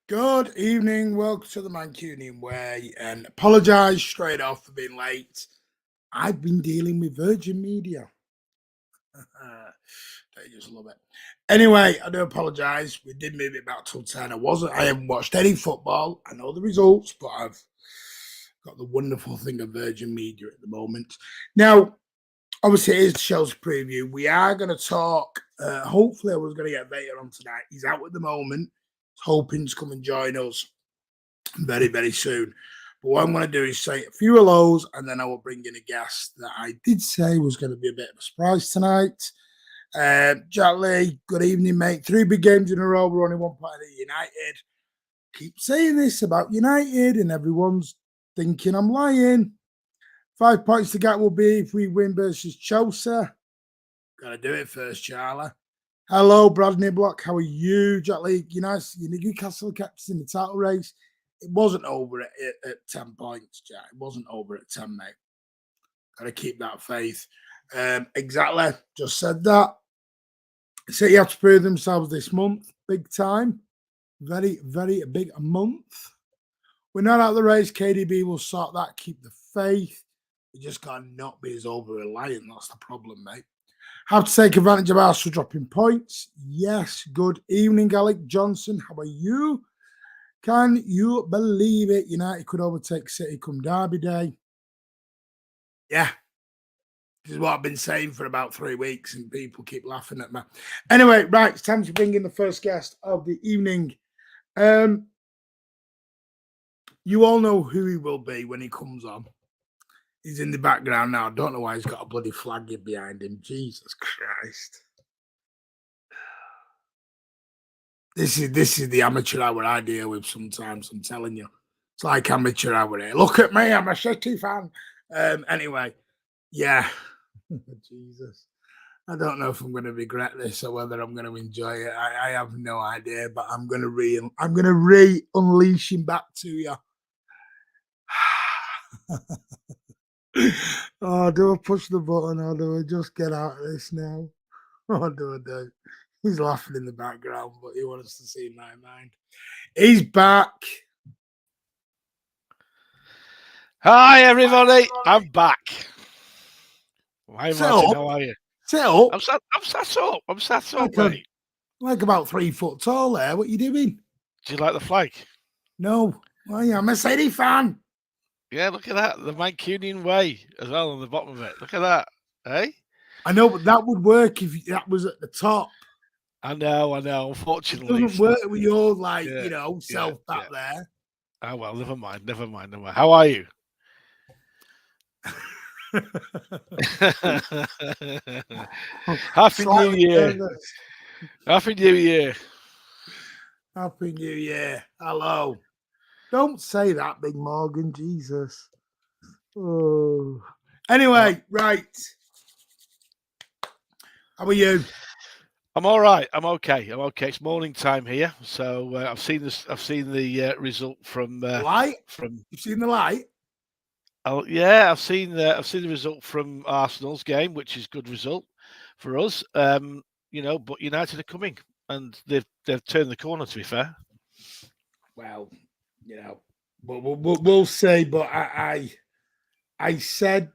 Good evening, welcome to the Mancunian way, and apologise straight off for being late. I've been dealing with Virgin Media. They just love it. Anyway, I do apologise. We did move it back till 10. I haven't watched any football. I know the results, but I've got the wonderful thing of Virgin Media at the moment. Now, obviously, it is the show's preview. We are going to talk. Hopefully, I was going to get Vader on tonight. He's out at the moment. Hoping to come and join us very, very soon. But what I'm going to do is say a few hellos, and then I will bring in a guest that I did say was going to be a bit of a surprise tonight. Jack Lee, good evening, mate. 3 big games in a row. We're only 1 point at United. Keep saying this about United, and everyone's thinking I'm lying. 5 points to get will be if we win versus Chelsea. Got to do it first, Charlie. Hello, Brad Niblock. How are you? Jack Lee, Newcastle kept us in the title race. It wasn't over at 10 points, Jack. It wasn't over at 10, mate. Got to keep that faith. Exactly. Just said that. So you have to prove themselves this month. Big time. Very, very big month. We're not out of the race. KDB will sort that. Keep the faith. We just got to not be as over-reliant. That's the problem, mate. Have to take advantage of Arsenal dropping points. Yes, good evening, Alec Johnson. How are you? Can you believe it? United could overtake City come Derby Day. Yeah, this is what I've been saying for about 3 weeks, and people keep laughing at me. Anyway, right, it's time to bring in the first guest of the evening. You all know who he will be when he comes on. He's in the background now. I don't know why he's got a bloody flag behind him. Jesus Christ. This is the amateur hour I deal with sometimes, I'm telling you. It's like amateur hour here. Look at me, I'm a City fan. Anyway, yeah. Jesus. I don't know if I'm going to regret this or whether I'm going to enjoy it. I have no idea, but I'm going to re-unleash him back to you. Oh, do I push the button or do I just get out of this now? Oh, do I do? He's laughing in the background, but he wants to see my mind. He's back. Hi, everybody. I'm back. Hi, Martin. How are you? Sit up. I'm sat up, mate. Like about 3 foot tall there. What are you doing? Do you like the flag? No. Well, yeah, I'm a City fan. Yeah, look at that. The Mancunian way as well on the bottom of it. Look at that. Hey? I know, but that would work if that was at the top. I know. Unfortunately. It doesn't work with your, self back there. Oh, well, never mind. How are you? Happy New Year. Happy New Year. Happy New Year. Hello. Don't say that, Big Morgan. Jesus. Oh. Anyway, right. How are you? I'm all right. I'm okay. It's morning time here, so I've seen this. I've seen the result from light. You've seen the light? Oh yeah, I've seen the result from Arsenal's game, which is a good result for us. But United are coming, and they've turned the corner. To be fair. Well, we'll see. But I said,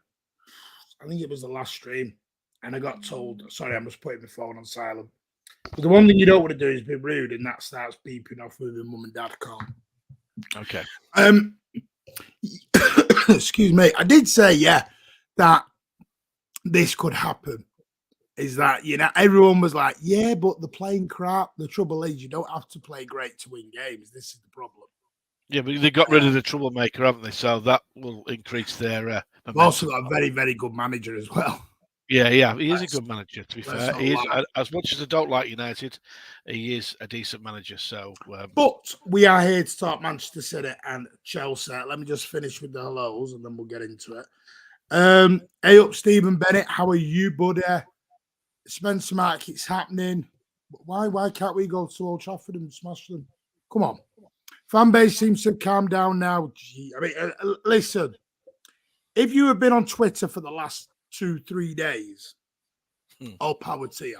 I think it was the last stream, and I got told. Sorry, I'm just putting my phone on silent. But the one thing you don't want to do is be rude, and that starts beeping off with your mum and dad call. Okay. Excuse me. I did say, that this could happen. Is that, everyone was like, yeah, but they're playing crap. The trouble is you don't have to play great to win games. This is the problem. Yeah, but they got rid of the troublemaker, haven't they? So that will increase their momentum. They've also got a very, very good manager as well. Yeah, he is a good manager, to be fair. He is, as much as I don't like United, he is a decent manager. So, but we are here to talk Manchester City and Chelsea. Let me just finish with the hellos, and then we'll get into it. Hey up, Stephen Bennett. How are you, buddy? Spencer Mark, it's happening. Why can't we go to Old Trafford and smash them? Come on. Fan base seems to calm down now. Listen, if you have been on Twitter for the last 2-3 days, all power to you.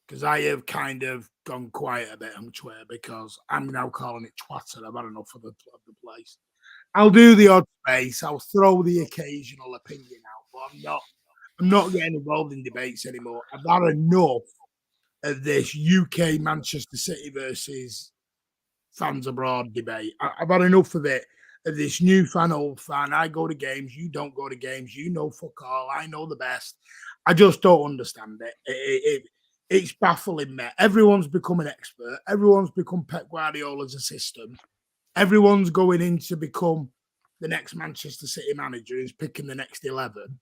because I have kind of gone quiet a bit on Twitter because I'm now calling it twatter. I've had enough of the place. I'll do the odd space. I'll throw the occasional opinion out, but I'm not getting involved in debates anymore. I've had enough of this UK Manchester City versus fans abroad debate. I've had enough of it. Of this new fan, old fan. I go to games. You don't go to games. You know fuck all. I know the best. I just don't understand it. It's baffling me. Everyone's become an expert. Everyone's become Pep Guardiola's assistant. Everyone's going in to become the next Manchester City manager who's picking the next 11.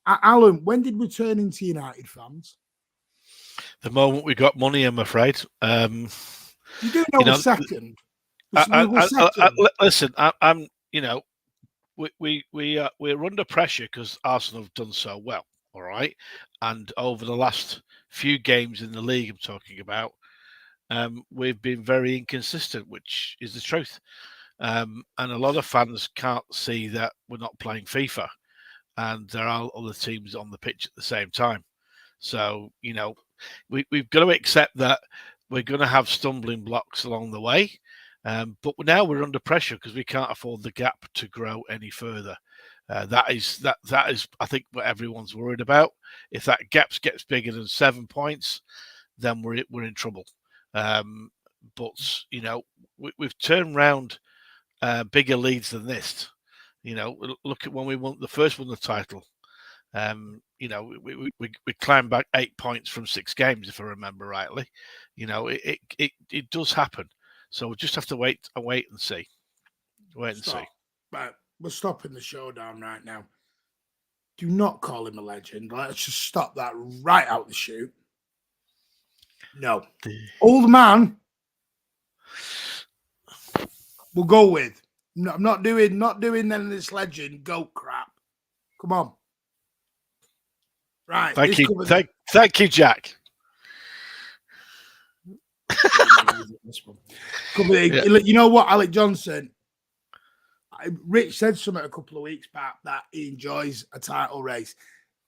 Alan, when did we turn into United fans? The moment we got money, I'm afraid. You do know, a second. Listen, I'm. You know, we're under pressure because Arsenal have done so well. All right, and over the last few games in the league, I'm talking about, we've been very inconsistent, which is the truth. And a lot of fans can't see that we're not playing FIFA, and there are other teams on the pitch at the same time. So you know, we've got to accept that we're going to have stumbling blocks along the way. But now we're under pressure because we can't afford the gap to grow any further. That is, I think, what everyone's worried about. If that gap gets bigger than 7 points, then we're in trouble. But you know, we've turned round bigger leads than this. You know, look at when we won the title. You know, we climbed back 8 points from 6 games, if I remember rightly. You know, it does happen. So we just have to wait and see. See. Right, we're stopping the showdown right now. Do not call him a legend. Let's just stop that right out the chute. No. Old man, we'll go with. No, I'm not doing none of this legend goat crap. Come on. Right. Thank you, Jack. You know what, Alec Johnson? Rich said something a couple of weeks back that he enjoys a title race.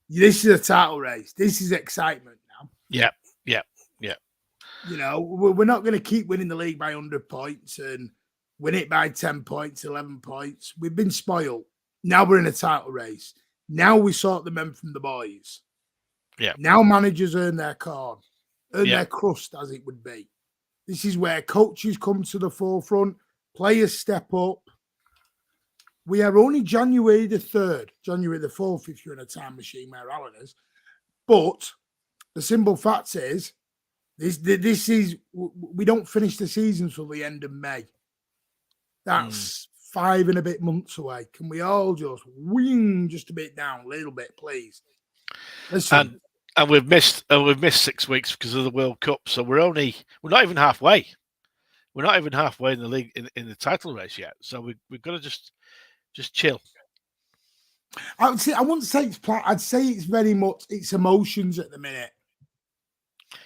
This is a title race. This is excitement now. Yeah. You know, we're not going to keep winning the league by 100 points and win it by 10 points, 11 points. We've been spoiled. Now we're in a title race. Now we sort the men from the boys. Yeah. Now managers earn their corn, their crust, as it would be. This is where coaches come to the forefront, players step up. We are only January the 3rd, January the 4th, if you're in a time machine where Alan is. But the simple fact is, this is, we don't finish the season till the end of May. That's 5 and a bit months away. Can we all just wing just a bit down, a little bit, please? Listen. And we've missed 6 weeks because of the World Cup, so we're not even halfway. We're not even halfway in the league in the title race yet. So we've got to just chill. I wouldn't say it's I'd say it's very much it's emotions at the minute.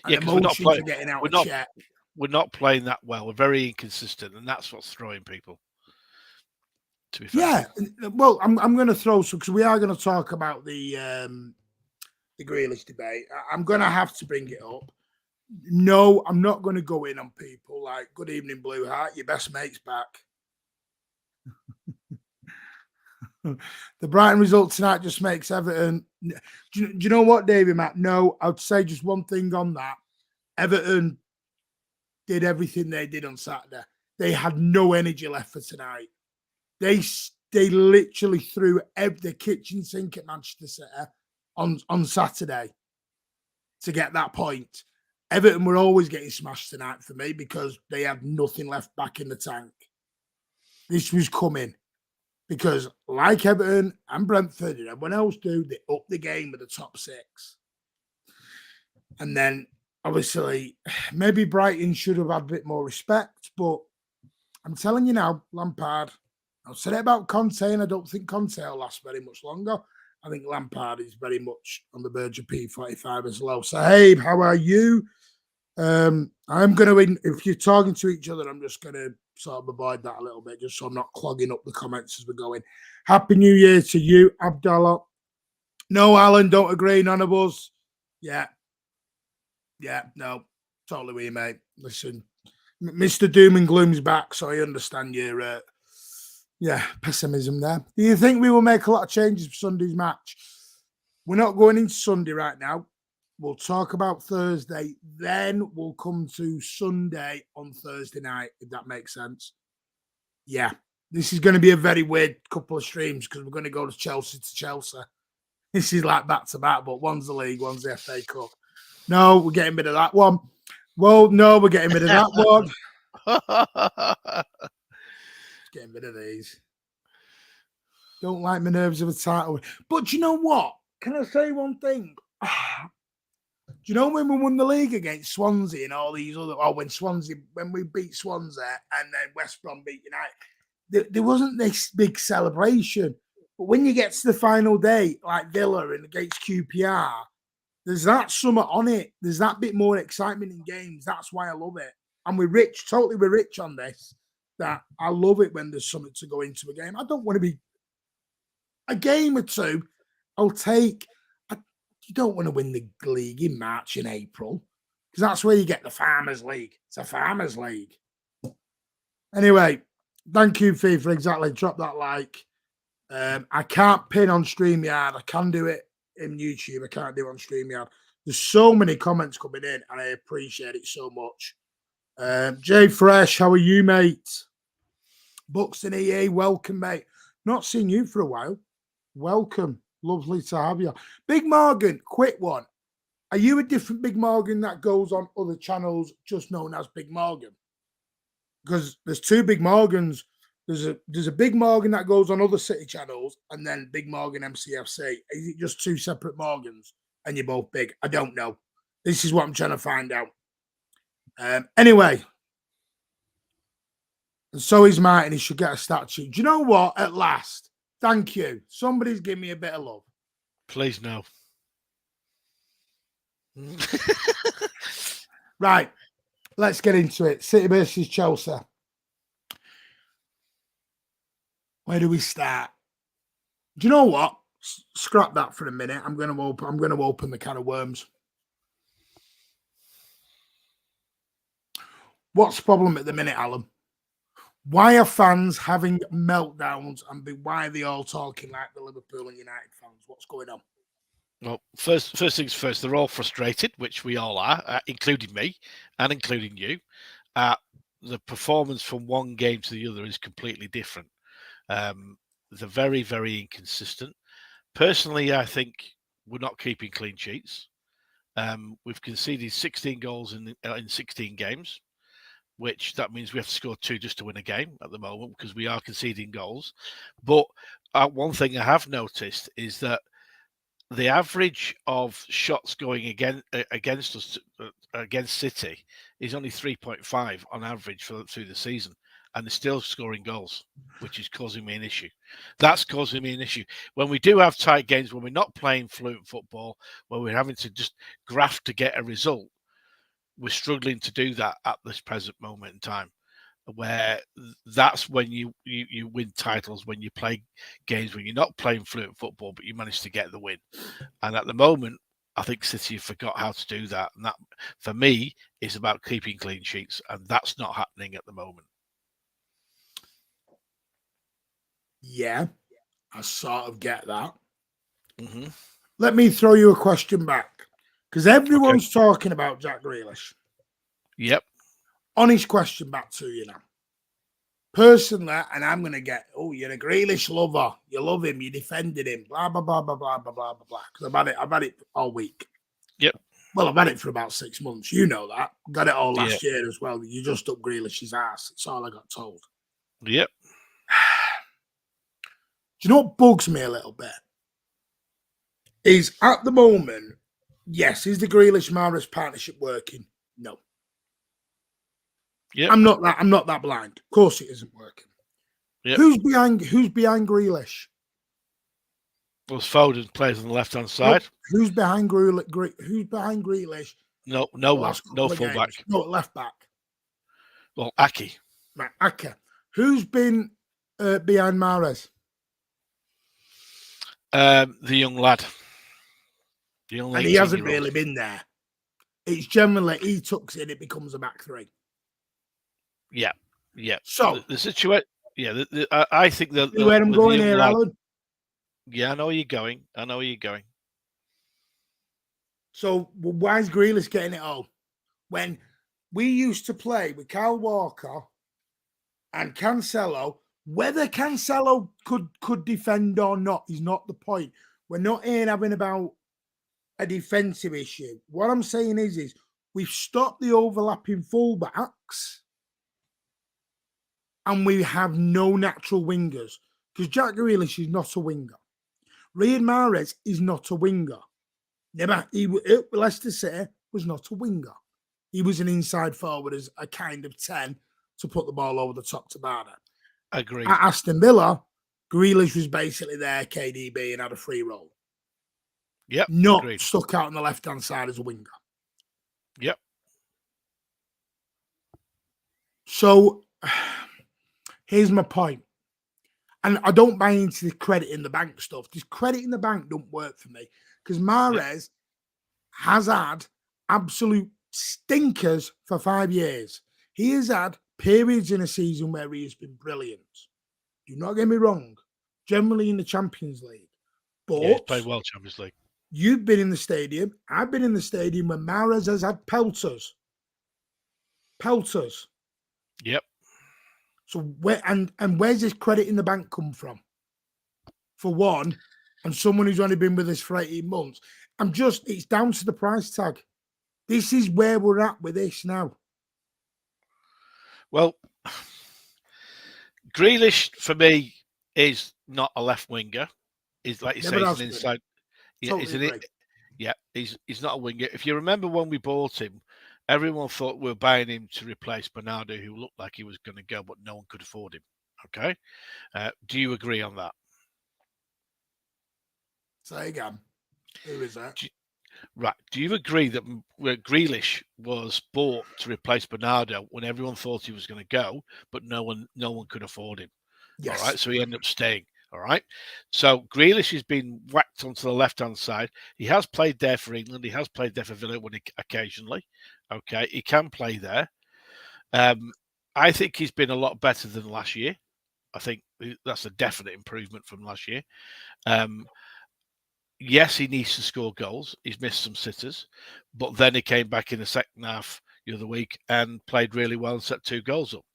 And emotions are getting out of check. We're not playing that well. We're very inconsistent, and that's what's throwing people. To be fair. Yeah. Well, I'm going to throw some because we are going to talk about the Grealish debate. I'm going to have to bring it up. No, I'm not going to go in on people like, good evening, Blue Heart, your best mate's back. The Brighton result tonight just makes Everton. Do you know what, David, Matt? No, I would say just one thing on that. Everton did everything they did on Saturday. They had no energy left for tonight. They literally threw the kitchen sink at Manchester City on Saturday to get that point. Everton were always getting smashed tonight for me because they had nothing left back in the tank. This was coming. Because like Everton and Brentford and everyone else do, they up the game with the top 6. And then, obviously, maybe Brighton should have had a bit more respect. But I'm telling you now, Lampard, I've said it about Conte, and I don't think Conte will last very much longer. I think Lampard is very much on the verge of P45 as well. So, Abe, how are you? I'm going to, if you're talking to each other, I'm just going to sort of avoid that a little bit, just so I'm not clogging up the comments as we're going. Happy New Year to you, Abdallah. No, Alan, don't agree. None of us. Yeah. No. Totally with you, mate. Listen, Mr. Doom and Gloom's back, so I understand your pessimism there. Do you think we will make a lot of changes for Sunday's match? We're not going into Sunday right now. We'll talk about Thursday, then we'll come to Sunday on Thursday night, if that makes sense. Yeah, this is going to be a very weird couple of streams because we're going to go to Chelsea. This is like back to back, but one's the league, one's the FA Cup. No, we're getting rid of that one. Well, no, we're getting rid of that one. Getting rid of these. Don't like my nerves of a title. But you know what? Can I say one thing? Do you know when we won the league against Swansea and all these other, or when we beat Swansea and then West Brom beat United, there wasn't this big celebration. But when you get to the final day, like Villa and against QPR, there's that summer on it. There's that bit more excitement in games. That's why I love it. And we're rich on this, that I love it when there's something to go into a game. I don't want to be a game or two. I'll take. You don't want to win the league in March and April because that's where you get the Farmers League. It's a Farmers League. Anyway, thank you, Fee, for exactly. Drop that like. I can't pin on StreamYard. I can do it in YouTube. I can't do it on StreamYard. There's so many comments coming in, and I appreciate it so much. Jay Fresh, how are you, mate? Buxton EA, welcome, mate. Not seen you for a while. Welcome. Lovely to have you. Big Morgan, quick one. Are you a different Big Morgan that goes on other channels just known as Big Morgan? Because there's two Big Morgans. There's a Big Morgan that goes on other city channels and then Big Morgan MCFC. Is it just two separate Morgans and you're both big? I don't know. This is what I'm trying to find out. Anyway. And so is Martin. He should get a statue. Do you know what? At last. Thank you. Somebody's giving me a bit of love. Please, no. Right. Let's get into it. City versus Chelsea. Where do we start? Do you know what? Scrap that for a minute. I'm going to open the can of worms. What's the problem at the minute, Alan? Why are fans having meltdowns and why are they all talking like the Liverpool and United fans? What's going on? Well, first things first, they're all frustrated, which we all are, including me and including you. The performance from one game to the other is completely different. They're very, very inconsistent. Personally, I think we're not keeping clean sheets. We've conceded 16 goals in 16 games. Which that means we have to score 2 just to win a game at the moment because we are conceding goals. But one thing I have noticed is that the average of shots going against us against City is only 3.5 on average through the season, and they're still scoring goals, which is causing me an issue. That's causing me an issue. When we do have tight games, when we're not playing fluent football, when we're having to just graft to get a result, we're struggling to do that at this present moment in time, where that's when you win titles, when you play games when you're not playing fluent football, but you manage to get the win. And at the moment, I think City forgot how to do that. And that, for me, is about keeping clean sheets. And that's not happening at the moment. Yeah, I sort of get that. Mm-hmm. Let me throw you a question back. Because everyone's talking about Jack Grealish. Yep. Honest question back to you now. Personally, and I'm going to get, you're a Grealish lover. You love him. You defended him. Blah, blah, blah, blah, blah, blah, blah, blah. Because I've had it all week. Yep. Well, I've had it for about 6 months. You know that. Got it all last year as well. You just up Grealish's ass. That's all I got told. Yep. Do you know what bugs me a little bit? Is at the moment, yes, is the Grealish-Mahrez partnership working? No. Yep. I'm not that blind. Of course it isn't working. Yep. Who's behind Grealish? Well, Foden plays on the left-hand side. Who's behind Grealish? No one. No fullback. No, left back. Well, Aki. Right, Ake. Who's been behind Mahrez? The young lad. And he hasn't really been there. It's generally he tucks in, it becomes a back three. Yeah, yeah. So the situation, yeah, I think that where I'm going here, Alan. Yeah, I know where you're going. So why is Grealish getting it all? When we used to play with Kyle Walker and Cancelo, whether Cancelo could defend or not is not the point. We're not here having about a defensive issue. What I'm saying is we've stopped the overlapping fullbacks and we have no natural wingers because Jack Grealish is not a winger. Riyad Mahrez is not a winger. Never, Leicester City was not a winger. He was an inside forward as a kind of 10 to put the ball over the top to Barner. Agreed. At Aston Villa, Grealish was basically there, KDB, and had a free roll. Yep. Not agreed. Stuck out on the left-hand side as a winger. Yep. So here's my point. And I don't buy into the credit in the bank stuff. This credit in the bank don't work for me because Mahrez has had absolute stinkers for 5 years. He has had periods in a season where he has been brilliant. Do not get me wrong. Generally in the Champions League. But he's played well Champions League. You've been in the stadium. I've been in the stadium when Mahrez has had pelters. Yep. So where's this credit in the bank come from? For one, and someone who's only been with us for 18 months. It's down to the price tag. This is where we're at with this now. Well, Grealish for me is not a left winger. He's like you say, he's an inside. Yeah, he's not a winger. If you remember when we bought him, everyone thought we were buying him to replace Bernardo, who looked like he was going to go, but no one could afford him. Okay, do you agree on that? Say again. Who is that? Right. Do you agree that Grealish was bought to replace Bernardo when everyone thought he was going to go, but no one could afford him? Yes. All right. So he ended up staying. All right. So Grealish has been whacked onto the left-hand side. He has played there for England. He has played there for Villa occasionally. Okay. He can play there. I think he's been a lot better than last year. I think that's a definite improvement from last year. Yes, he needs to score goals. He's missed some sitters, but then he came back in the second half the other week and played really well and set 2 goals up.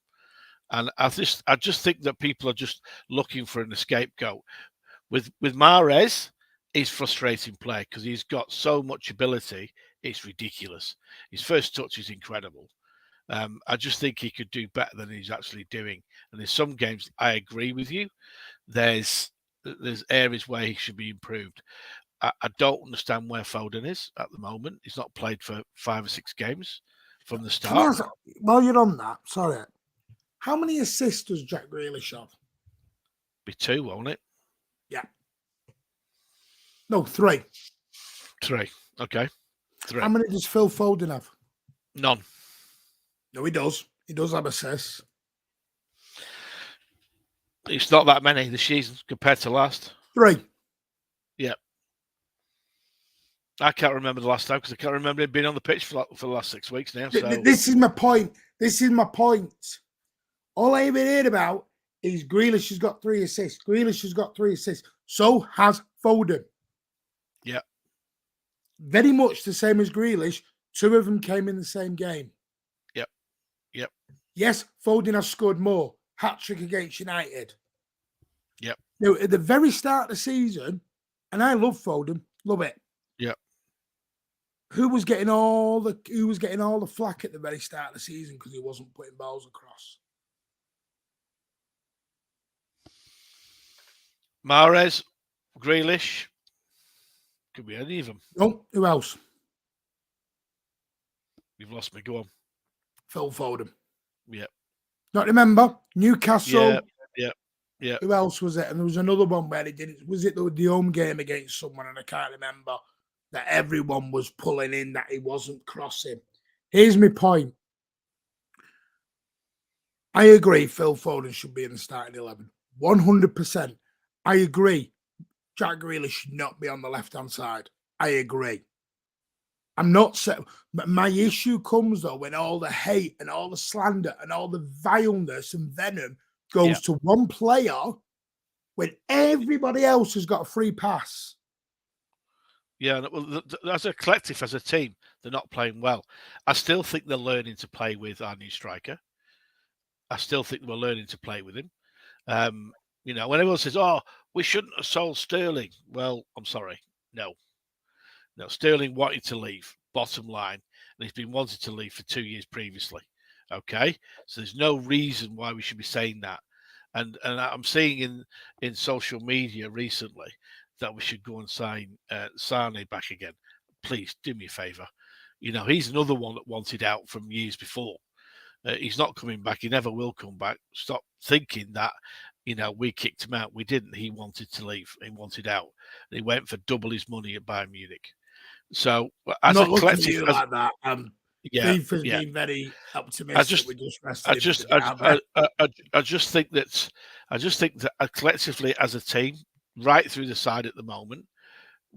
And I just think that people are just looking for an scapegoat. With Mahrez, he's frustrating play because he's got so much ability. It's ridiculous. His first touch is incredible. I just think he could do better than he's actually doing. And there's some games I agree with you. There's areas where he should be improved. I don't understand where Foden is at the moment. He's not played for 5 or 6 games from the start. While you're on that, sorry. How many assists does Jack Grealish have? Be 2, won't it? Yeah. No, 3. 3. Okay. 3. How many does Phil Foden have? None. No, he does. He does have assists. It's not that many this season compared to last. 3. Yeah. I can't remember the last time because I can't remember him being on the pitch for the last 6 weeks now. So this is my point. All I ever heard about is Grealish has got 3 assists. Grealish has got 3 assists. So has Foden. Yeah. Very much the same as Grealish. 2 of them came in the same game. Yep. Yes, Foden has scored more. Hat-trick against United. Yep. Now, at the very start of the season, and I love Foden, love it. Yep. Who was getting all the flack at the very start of the season because he wasn't putting balls across? Mahrez, Grealish, could be any of them. No, who else? You've lost me. Go on. Phil Foden. Yeah. Not remember Newcastle. Yeah. Who else was it? And there was another one where he didn't. Was it the home game against someone? And I can't remember. That everyone was pulling in that he wasn't crossing. Here's my point. I agree Phil Foden should be in the starting 11. 100%. I agree Jack Grealish should not be on the left-hand side. I agree. I'm not saying my issue comes though when all the hate and all the slander and all the vileness and venom goes to one player when everybody else has got a free pass. Yeah, well, as a collective, as a team, they're not playing well. I still think they're learning to play with our new striker. I still think we're learning to play with him. You know, when everyone says, "Oh, we shouldn't have sold Sterling," well, I'm sorry, no. Sterling wanted to leave. Bottom line, and he's been wanting to leave for 2 years previously. Okay, so there's no reason why we should be saying that. And I'm seeing in social media recently that we should go and sign Sane back again. Please do me a favour. You know, he's another one that wanted out from years before. He's not coming back. He never will come back. Stop thinking that, you know, we kicked him out. We didn't. He wanted to leave. He wanted out. And he went for double his money at Bayern Munich. So I'm as not a looking at collective, you like that. yeah, FIFA's yeah. been very optimistic. We just rested him for the derby. I just think that collectively as a team, right through the side at the moment,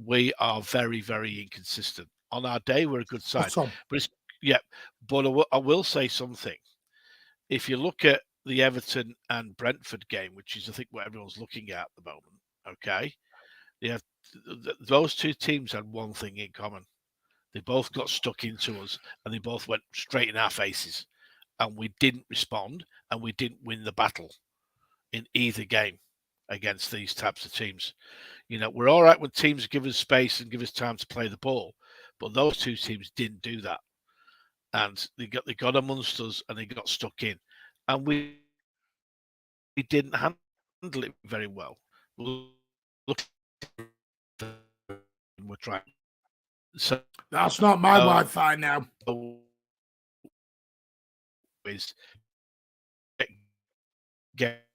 we are very, very inconsistent. On our day, we're a good side, but it's But I will say something. If you look at the Everton and Brentford game, which is I think what everyone's looking at the moment, okay, those two teams had one thing in common. They both got stuck into us and they both went straight in our faces. And we didn't respond and we didn't win the battle in either game against these types of teams. You know, we're all right when teams give us space and give us time to play the ball, but those two teams didn't do that. And they got amongst us and they got stuck in. And we didn't handle it very well. We're trying. So that's not my Wi-Fi now. Is get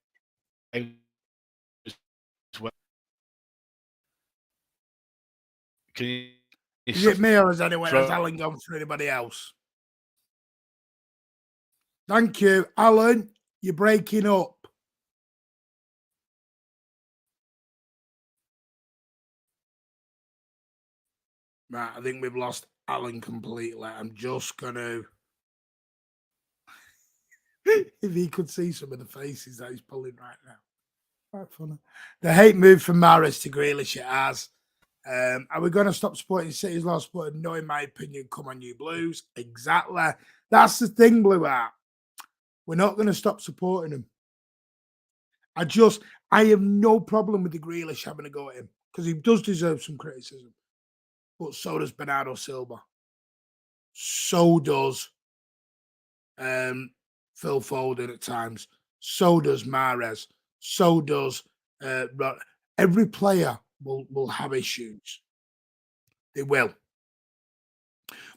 Is it me or has Alan gone for anybody else? Thank you, Alan. You're breaking up. Right, I think we've lost Alan completely. I'm just gonna if he could see some of the faces that he's pulling right now. Quite funny. The hate move from Mahrez to Grealish, it has. Are we going to stop supporting City's last sport? No, in my opinion, come on, you Blues. Exactly. That's the thing, Blue Art. We're not going to stop supporting him. I have no problem with the Grealish having a go at him because he does deserve some criticism. But so does Bernardo Silva. So does Phil Foden at times. So does Mahrez. So does every player will have issues. They will.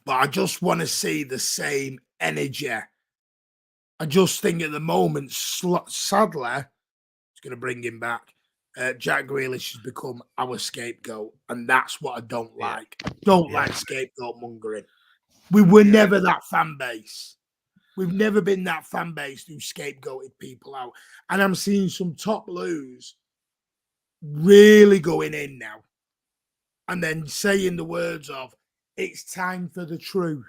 But I just want to see the same energy. I just think at the moment, sadly, it's going to bring him back. Jack Grealish has become our scapegoat, and that's what I don't like. I don't like scapegoat mongering. We were never that fan base. We've never been that fan base who scapegoated people out. And I'm seeing some top Blues really going in now. And then saying the words of, it's time for the truth.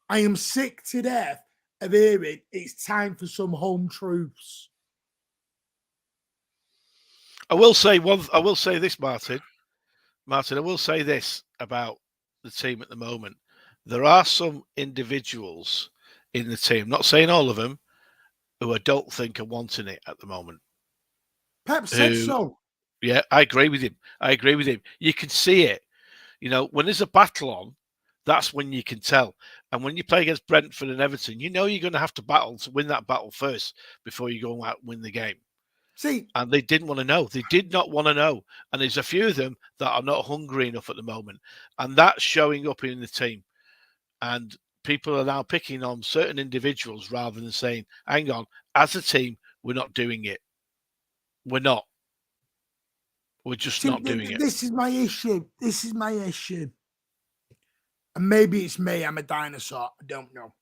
I am sick to death of hearing it's time for some home truths. I will say this, Martin. I will say this about the team at the moment. There are some individuals in the team, not saying all of them, who I don't think are wanting it at the moment. Pep said so. Yeah, I agree with him. You can see it. You know, when there's a battle on, that's when you can tell. And when you play against Brentford and Everton, you know you're going to have to battle to win that battle first before you go out and win the game. See, and they didn't want to know. They did not want to know. And there's a few of them that are not hungry enough at the moment. And that's showing up in the team. And people are now picking on certain individuals rather than saying, hang on, as a team, we're not doing it. We're not. We're just not doing it. This is my issue. And maybe it's me. I'm a dinosaur. I don't know.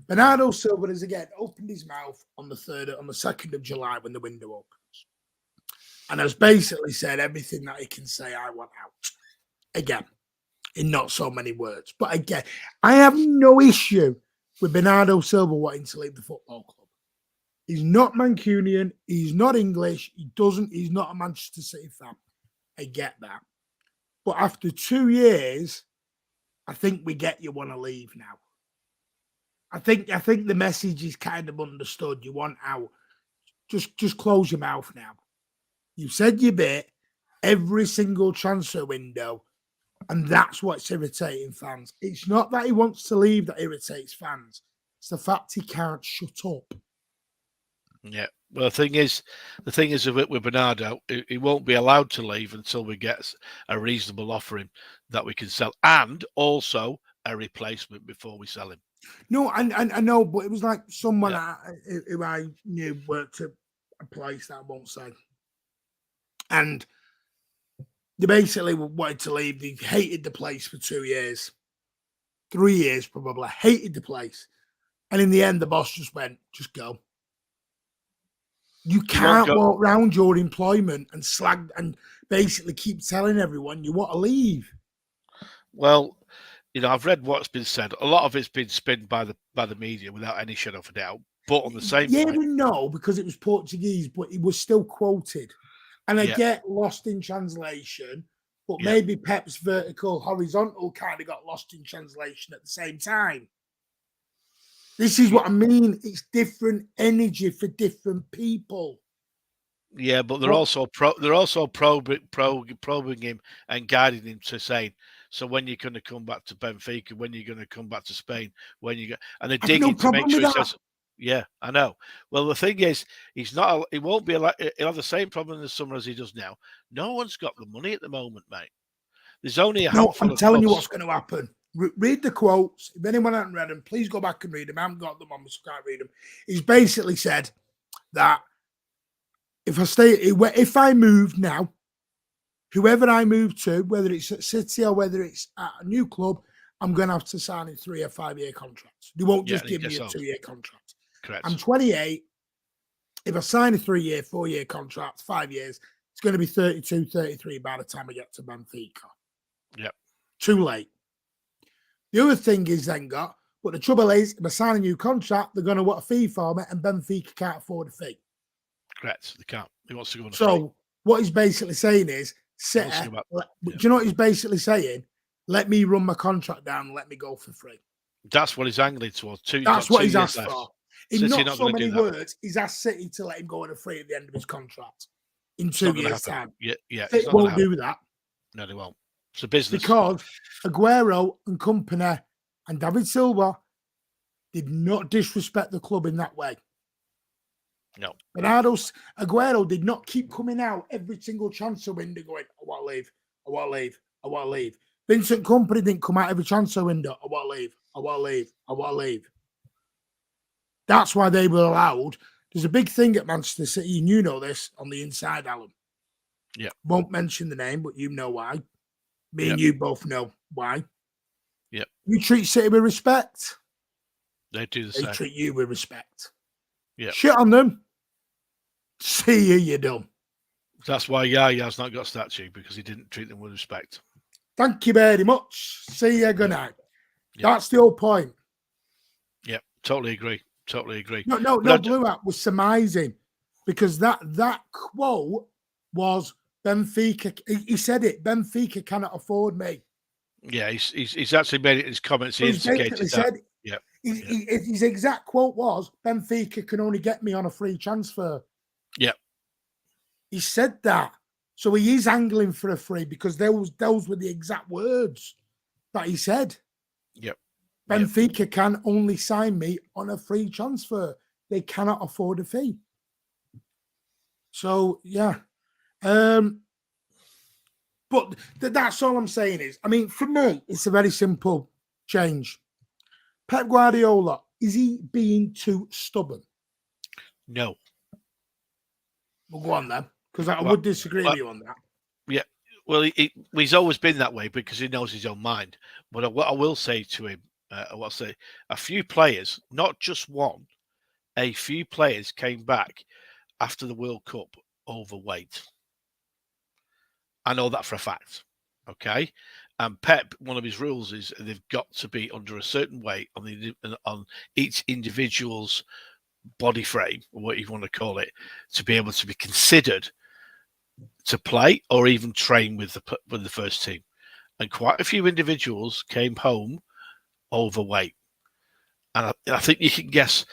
Bernardo Silva has again opened his mouth on the 2nd of July when the window opens, and has basically said everything that he can say. I want out. again, in not so many words. But again, I have no issue with Bernardo Silva wanting to leave the football club. He's not Mancunian. He's not English. He's not a Manchester City fan. I get that. But after 2 years, I think we get you want to leave now. I think the message is kind of understood. You want out. Just close your mouth now. You've said your bit every single transfer window, and that's what's irritating fans. It's not that he wants to leave that irritates fans. It's the fact he can't shut up. Yeah. Well, the thing is with Bernardo, he won't be allowed to leave until we get a reasonable offer him that we can sell, and also a replacement before we sell him. No, I know, but it was like someone who I knew worked at a place that I won't say. And they basically wanted to leave. They hated the place for 2 years. 3 years probably. Hated the place. And in the end, the boss just went, just go. You can't walk around your employment and slag and basically keep telling everyone you want to leave. Well, I've read what's been said. A lot of it's been spinned by the media without any shadow of a doubt. But on the same point, no, because it was Portuguese, but it was still quoted. And I get lost in translation, but maybe Pep's vertical, horizontal kind of got lost in translation at the same time. This is what I mean. It's different energy for different people. Yeah, but they're also probing him and guiding him to saying, so when you're going to come back to Benfica, when you're going to come back to Spain, and they're digging to make sure he says, yeah, I know. Well, the thing is, he won't be allowed. He'll have the same problem in the summer as he does now. No one's got the money at the moment, mate. There's only a handful. I'm telling you what's going to happen. Read the quotes. If anyone hasn't read them, please go back and read them. I haven't got them on me, so I can't read them. He's basically said that if I move now, whoever I move to, whether it's at City or whether it's at a new club, I'm going to have to sign a 3 or 5 year contract. They won't just give me a 2 year contract. Correct. I'm 28. If I sign a 3 year, 4 year contract, 5 years, it's going to be 32, 33 by the time I get to Benfica. Yep. Too late. The other thing is then but the trouble is, if I sign a new contract, they're going to want a fee for me, and Benfica can't afford a fee. Correct. They can't. He wants to go on a So fee. what he's basically saying is, do you know what he's basically saying? Let me run my contract down and let me go for free. That's what he's angling towards. That's what he's asked for. In City not so many words, he's asked City to let him go on a free at the end of his contract in 2 years' time. Yeah. City won't do that. No, they won't. It's a business. Because Aguero and company and David Silva did not disrespect the club in that way. No. Aguero did not keep coming out every single transfer window going, I want to leave, I want to leave, I want to leave. Vincent Kompany didn't come out every transfer window, I want to leave, I want to leave, I want to leave. That's why they were allowed. There's a big thing at Manchester City, and you know this on the inside, Alan. Yeah. Won't mention the name, but you know why. Me and you both know why. Yeah. You treat City with respect. They do the same. They treat you with respect. Yeah. Shit on them. See you, you dumb. That's why Yaya's not got a statue, because he didn't treat them with respect. Thank you very much. See you, good night. Yeah. That's the whole point. Yeah, totally agree. Totally agree. No, Blue Hat was surmising, because that quote was Benfica. He said it. Benfica cannot afford me. Yeah, he's actually made it in his comments. He instigated that. Said, yeah. His exact quote was, Benfica can only get me on a free transfer. Yeah. He said that. So he is angling for a free, because those were the exact words that he said. Yep. Benfica can only sign me on a free transfer. They cannot afford a fee. So, yeah. But that's all I'm saying is, I mean, for me, it's a very simple change. Pep Guardiola, is he being too stubborn? No. We'll go on then, because I would disagree with you on that. Yeah. Well, he's always been that way, because he knows his own mind. But what I will say to him, a few players, not just one, a few players came back after the World Cup overweight. I know that for a fact. Okay. And Pep, one of his rules is they've got to be under a certain weight on each individual's body frame, or what you want to call it, to be able to be considered to play or even train with the first team. And quite a few individuals came home overweight. And I think you can guess.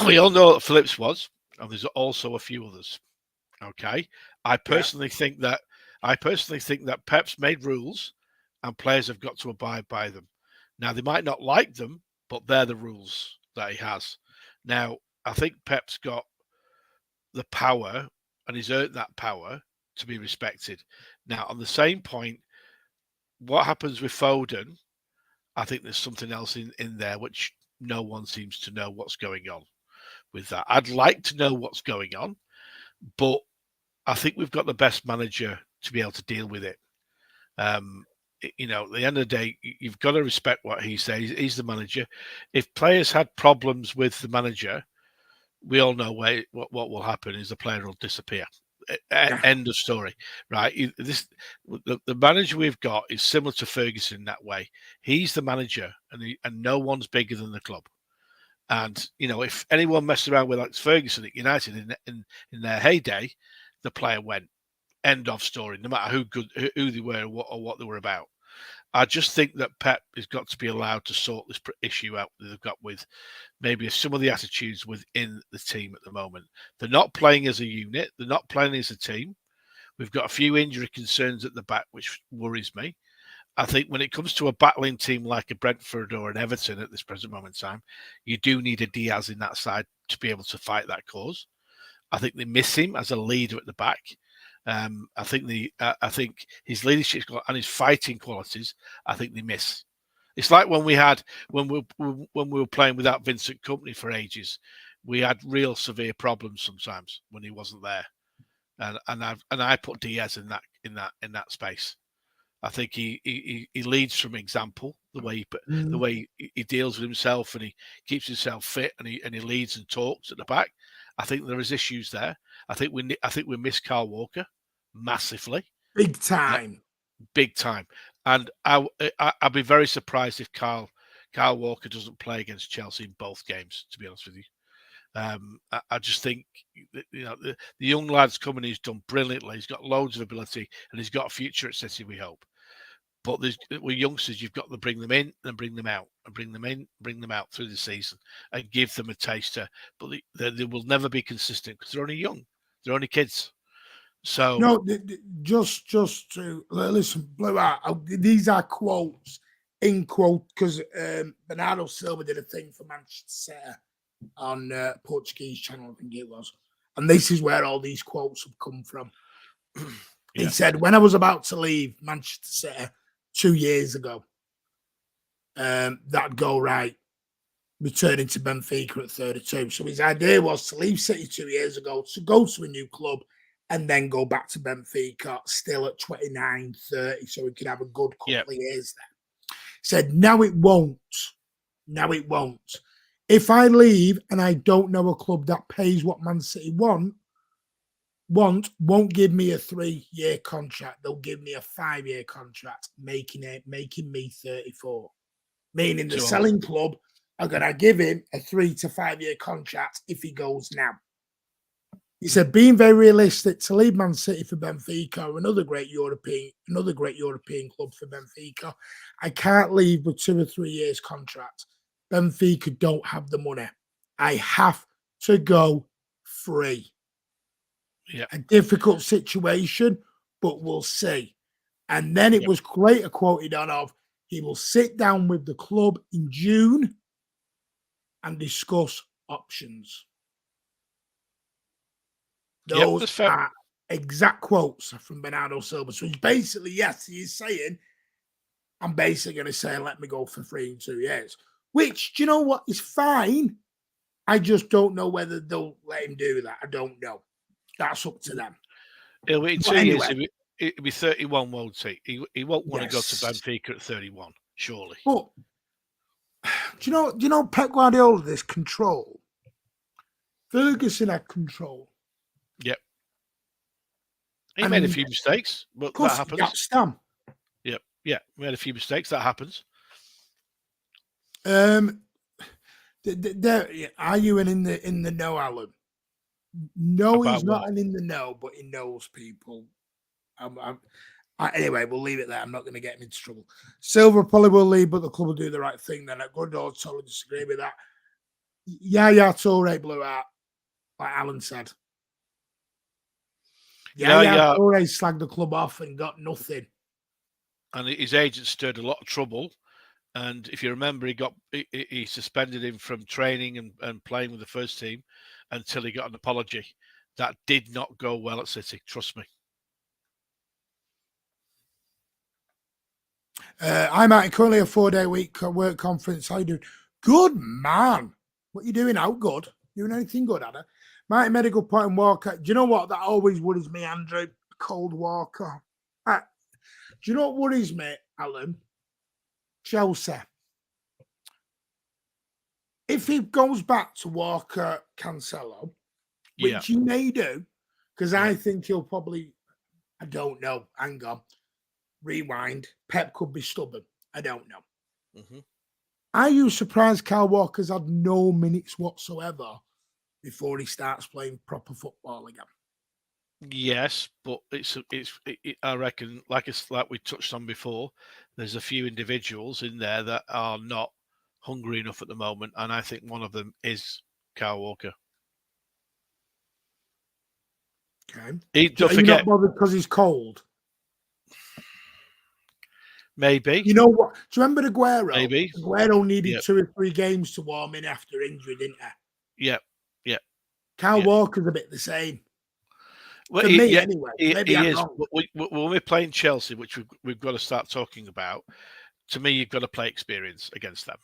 We all know that Phillips was, and there's also a few others. Okay, I personally think that Pep's made rules, and players have got to abide by them. Now they might not like them, but they're the rules that he has. Now I think Pep's got the power, and he's earned that power to be respected. Now on the same point, what happens with Foden? I think there's something else in there which no one seems to know what's going on with that. I'd like to know what's going on, but I think we've got the best manager to be able to deal with it. At the end of the day, you've got to respect what he says. He's the manager. If players had problems with the manager, we all know what will happen is the player will disappear. End of story, right? The manager we've got is similar to Ferguson in that way. He's the manager, and no one's bigger than the club. And if anyone messed around with like Ferguson at United in their heyday, the player went. End of story. No matter who they were or what they were about. I just think that Pep has got to be allowed to sort this issue out that they've got with maybe some of the attitudes within the team at the moment. They're not playing as a unit. They're not playing as a team. We've got a few injury concerns at the back, which worries me. I think when it comes to a battling team like a Brentford or an Everton at this present moment in time, you do need a Diaz in that side to be able to fight that cause. I think they miss him as a leader at the back. I think his leadership and his fighting qualities, I think they miss. It's like when we were playing without Vincent Kompany for ages, we had real severe problems sometimes when he wasn't there, and I put Diaz in that space. I think he leads from example, the way he deals with himself, and he keeps himself fit, and he leads and talks at the back. I think there is issues there. I think we miss Kyle Walker massively, big time, and I'd be very surprised if Kyle Walker doesn't play against Chelsea in both games. To be honest with you, I just think the young lad's coming. He's done brilliantly. He's got loads of ability, and he's got a future at City. We hope. But with youngsters, you've got to bring them in and bring them out, and bring them in, bring them out through the season, and give them a taster. But they will never be consistent because they're only young, they're only kids. So no, just to listen, Blue. These are quotes in quote because Bernardo Silva did a thing for Manchester City on Portuguese channel, I think it was, and this is where all these quotes have come from. He said, when I was about to leave Manchester City 2 years ago, that'd go right, returning to Benfica at 32. So his idea was to leave City 2 years ago, to go to a new club, and then go back to Benfica still at 29, 30, so he could have a good couple of years there. He said, now it won't. Now it won't. If I leave and I don't know a club that pays what Man City won't give me a 3-year contract. They'll give me a 5-year contract, making me 34. Meaning the selling club are going to give him a 3 to 5 year contract if he goes now. He said, being very realistic, to leave Man City for Benfica, or another great European club for Benfica, I can't leave with 2 or 3 years contract. Benfica don't have the money. I have to go free. Yeah. A difficult situation, but we'll see. And then it was later quoted on of, he will sit down with the club in June and discuss options. Those are exact quotes from Bernardo Silva. So he's basically, yes, he's saying, I'm basically going to say, let me go for free in 2 years. Which, do you know what, is fine. I just don't know whether they'll let him do that. I don't know. That's up to them. It'll be in 2 years. It'll be 31, won't he? He won't want to go to Benfica at 31, surely. But do you know Pep Guardiola, this control? Ferguson had control. Yep. He made a few mistakes, but that happens. Stam. Yep. Yeah, we had a few mistakes. That happens. Are you in the know, Alan? No, About he's not what? in the know, but he knows people. Anyway, we'll leave it there. I'm not going to get him into trouble. Silver probably will leave, but the club will do the right thing. Then at good odds, totally disagree with that. Yaya Toure blew out, like Alan said. Yaya Toure slagged the club off and got nothing. And his agent stirred a lot of trouble. And if you remember, he suspended him from training and playing with the first team until he got an apology. That did not go well at City. Trust me. I'm at currently a 4-day week work conference. How you doing? Good, man. What you doing out? Good. Doing anything good, Anna? Mighty Medical Point and Walker. Do you know what? That always worries me, Andrew. Cold Walker. Do you know what worries me, Alan? Chelsea. If he goes back to Walker Cancelo, which he may do, because I think he'll probably, I don't know, hang on, rewind. Pep could be stubborn. I don't know. Are you surprised Kyle Walker's had no minutes whatsoever before he starts playing proper football again? Yes, but I reckon, like we touched on before, there's a few individuals in there that are not hungry enough at the moment, and I think one of them is Kyle Walker. Okay. Don't forget, you not bothered because he's cold? Maybe. You know what? Do you remember Aguero? Maybe. Aguero needed 2 or 3 games to warm in after injury, didn't he? Yeah. Kyle Walker's a bit the same. Well, For me, anyway. Maybe I'm wrong. When we're playing Chelsea, which we've got to start talking about, to me, you've got to play experience against them.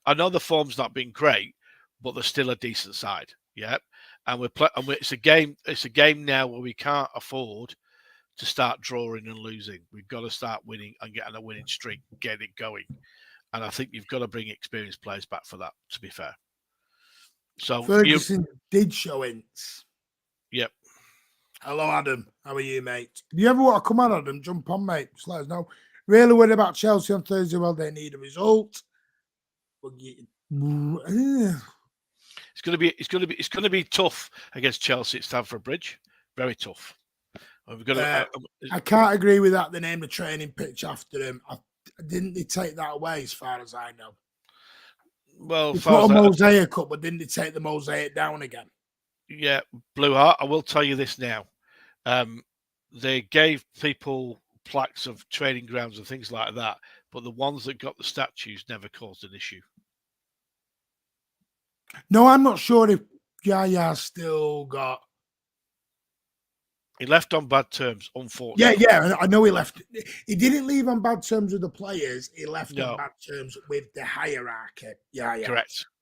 I know the form's not been great, but they're still a decent side. Yeah, and it's a game. It's a game now where we can't afford to start drawing and losing. We've got to start winning and getting a winning streak, get it going. And I think you've got to bring experienced players back for that. To be fair. So Ferguson did show hints. Yep. Hello, Adam. How are you, mate? If you ever want to come on, Adam, jump on, mate. Just let us know. Really worried about Chelsea on Thursday. Well, they need a result. It's going to be tough against Chelsea at Stamford Bridge. Very tough. I can't agree with that. They named the training pitch after him. Didn't they take that away, as far as I know? Well, they put a mosaic up, but didn't they take the mosaic down again? Yeah, Blue Heart. I will tell you this now. They gave people plaques of training grounds and things like that, but the ones that got the statues never caused an issue. No, I'm not sure if Yaya still got. He left on bad terms, unfortunately. Yeah, I know he left. He didn't leave on bad terms with the players. He left on bad terms with the hierarchy. Yeah.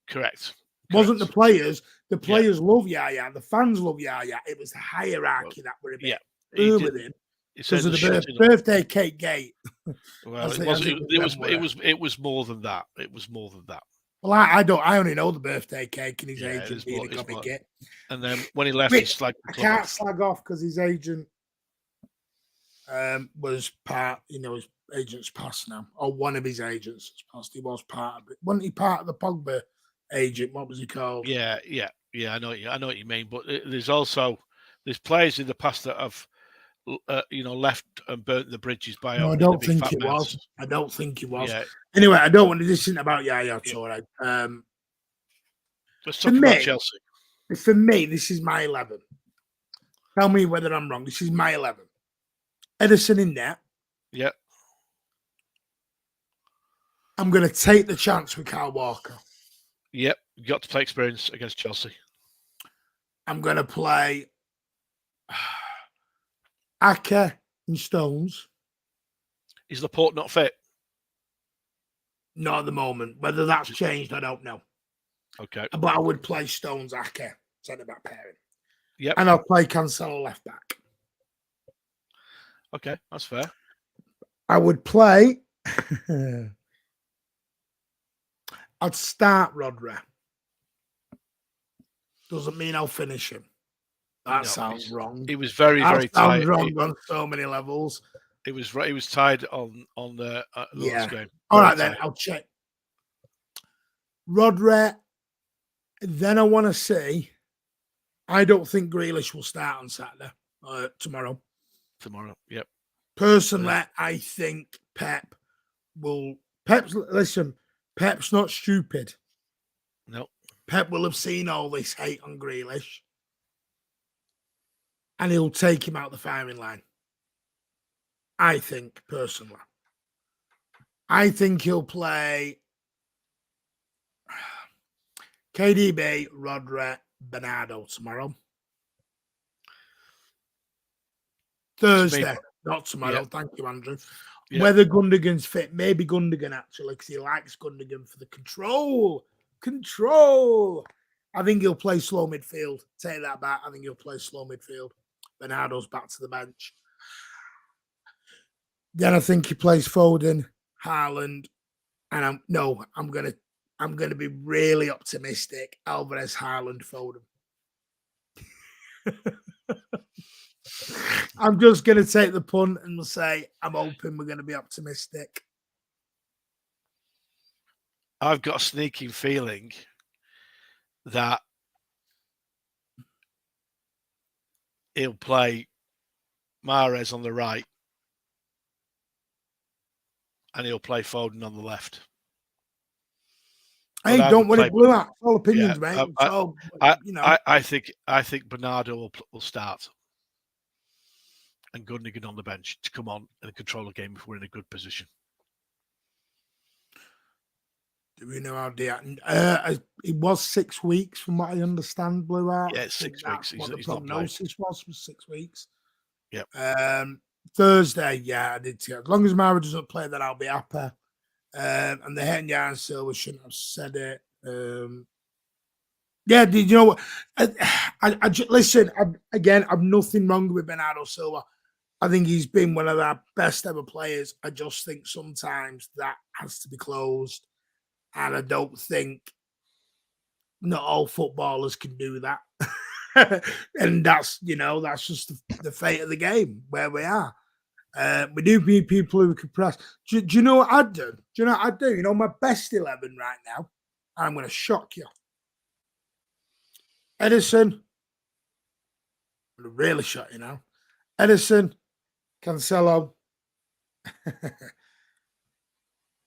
Correct. Wasn't the players. The players love Yaya. The fans love Yaya. It was the hierarchy that were a bit with him because of the birthday cake gate. Well, it was more than that. It was more than that. Well, I only know the birthday cake and his agent being a gobby git. And then when he left, he slagged the club I can't slag off because his agent was part. His agent's passed now, or one of his agents has passed. He was part of it. Wasn't he part of the Pogba agent? What was he called? Yeah. I know what you mean. But there's players in the past that have left and burnt the bridges by. No, I don't think it was. I don't think it was. Yeah. Anyway, I don't want to. This isn't about Yaya Toure. Let's talk about Chelsea. For me, this is my 11. Tell me whether I'm wrong. This is my 11. Edison in there. Yeah. I'm going to take the chance with Kyle Walker. Yep. You got to play experience against Chelsea. I'm going to play Ake and Stones. Is Laporte not fit? Not at the moment. Whether that's changed, I don't know. Okay. But I would play Stones, Ake, centre back pairing. Yep. And I'll play Cancelo left back. Okay, that's fair. I would play. I'd start Rodri. Doesn't mean I'll finish him. That sounds wrong. He was very, very tired. Sounds wrong on so many levels. He was tied on the last game. All right, then I'll check. Rodri. Then I want to see. I don't think Grealish will start on Saturday. Tomorrow. Yep. Personally, I think Pep will. Listen, Pep's not stupid. No. Pep will have seen all this hate on Grealish, and he'll take him out the firing line. I think, personally. I think he'll play KDB, Rodri, Bernardo tomorrow. Thursday, not tomorrow. Thank you, Andrew. Whether Gundogan's fit, maybe Gundogan actually, because he likes Gundogan for the control. I think he'll play slow midfield. Take that back. I think he'll play slow midfield. Bernardo's back to the bench. Then I think he plays Foden, Haaland, and I'm gonna be really optimistic. Alvarez, Haaland, Foden. I'm just going to take the punt and say I'm hoping we're going to be optimistic. I've got a sneaking feeling that he'll play Mahrez on the right and he'll play Foden on the left. Hey, don't want it blue out. All opinions, mate. I think Bernardo will start. And Gundogan on the bench to come on and control the game if we're in a good position. Do we know how it was 6 weeks from what I understand, Blue Art? Yeah, it's 6 weeks. What the prognosis was 6 weeks. Yep. Thursday, I did see it. As long as Mara doesn't play, then I'll be happy. And the Henya and Silva shouldn't have said it. Did you know what? I listen, I've nothing wrong with Bernardo Silva. I think he's been one of our best ever players. I just think sometimes that has to be closed. And I don't think not all footballers can do that. And that's just the fate of the game where we are. We do need people who can press. Do you know what I'd do? You know, my best 11 right now, I'm going to shock you. Edison, I'm going to really shock you now. Edison, Cancelo,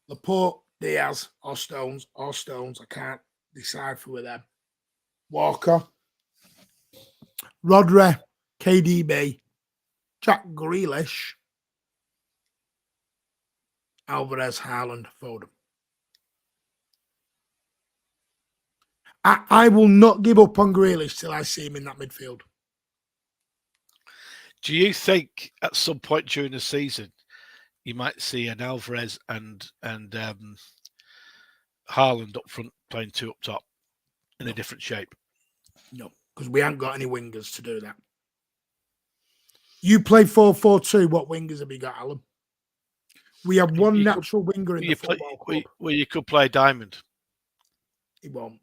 Laporte, Diaz, or Stones. I can't decipher with them. Walker, Rodri, KDB, Jack Grealish, Alvarez, Haaland, Foden. I will not give up on Grealish till I see him in that midfield. Do you think at some point during the season you might see an Alvarez and Haaland up front playing two up top in a different shape? No, because we haven't got any wingers to do that. You play 4-4-2. What wingers have you got, Alan? We have one natural winger in the football club. Well, you could play Diamond. He won't.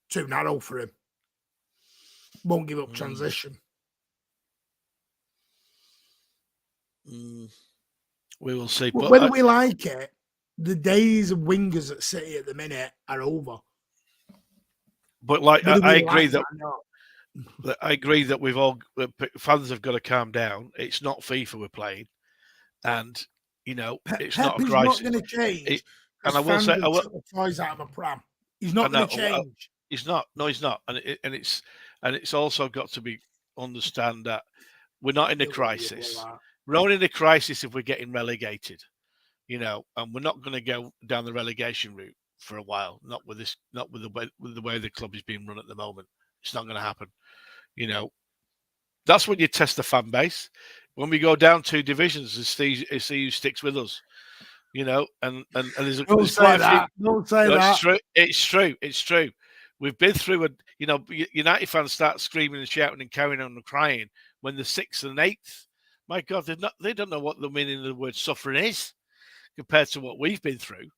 Too narrow for him. Won't give up transition. We will see. But whether we like it, the days of wingers at City at the minute are over. But I agree that we've all fans have got to calm down. It's not FIFA we're playing, and it's not a crisis. Not going to change. And I will say, the toys out of a pram. He's not going to change. He's not. No, he's not. And it's also got to be understand that we're not in a crisis. We're only in a crisis if we're getting relegated, and we're not going to go down the relegation route for a while. Not with the way the club is being run at the moment. It's not going to happen. That's when you test the fan base. When we go down 2 divisions and see who sticks with us, and there's quite a few. Don't say that. It's true. We've been through United fans start screaming and shouting and carrying on and crying when the 6th and 8th. My God, they don't know what the meaning of the word suffering is compared to what we've been through.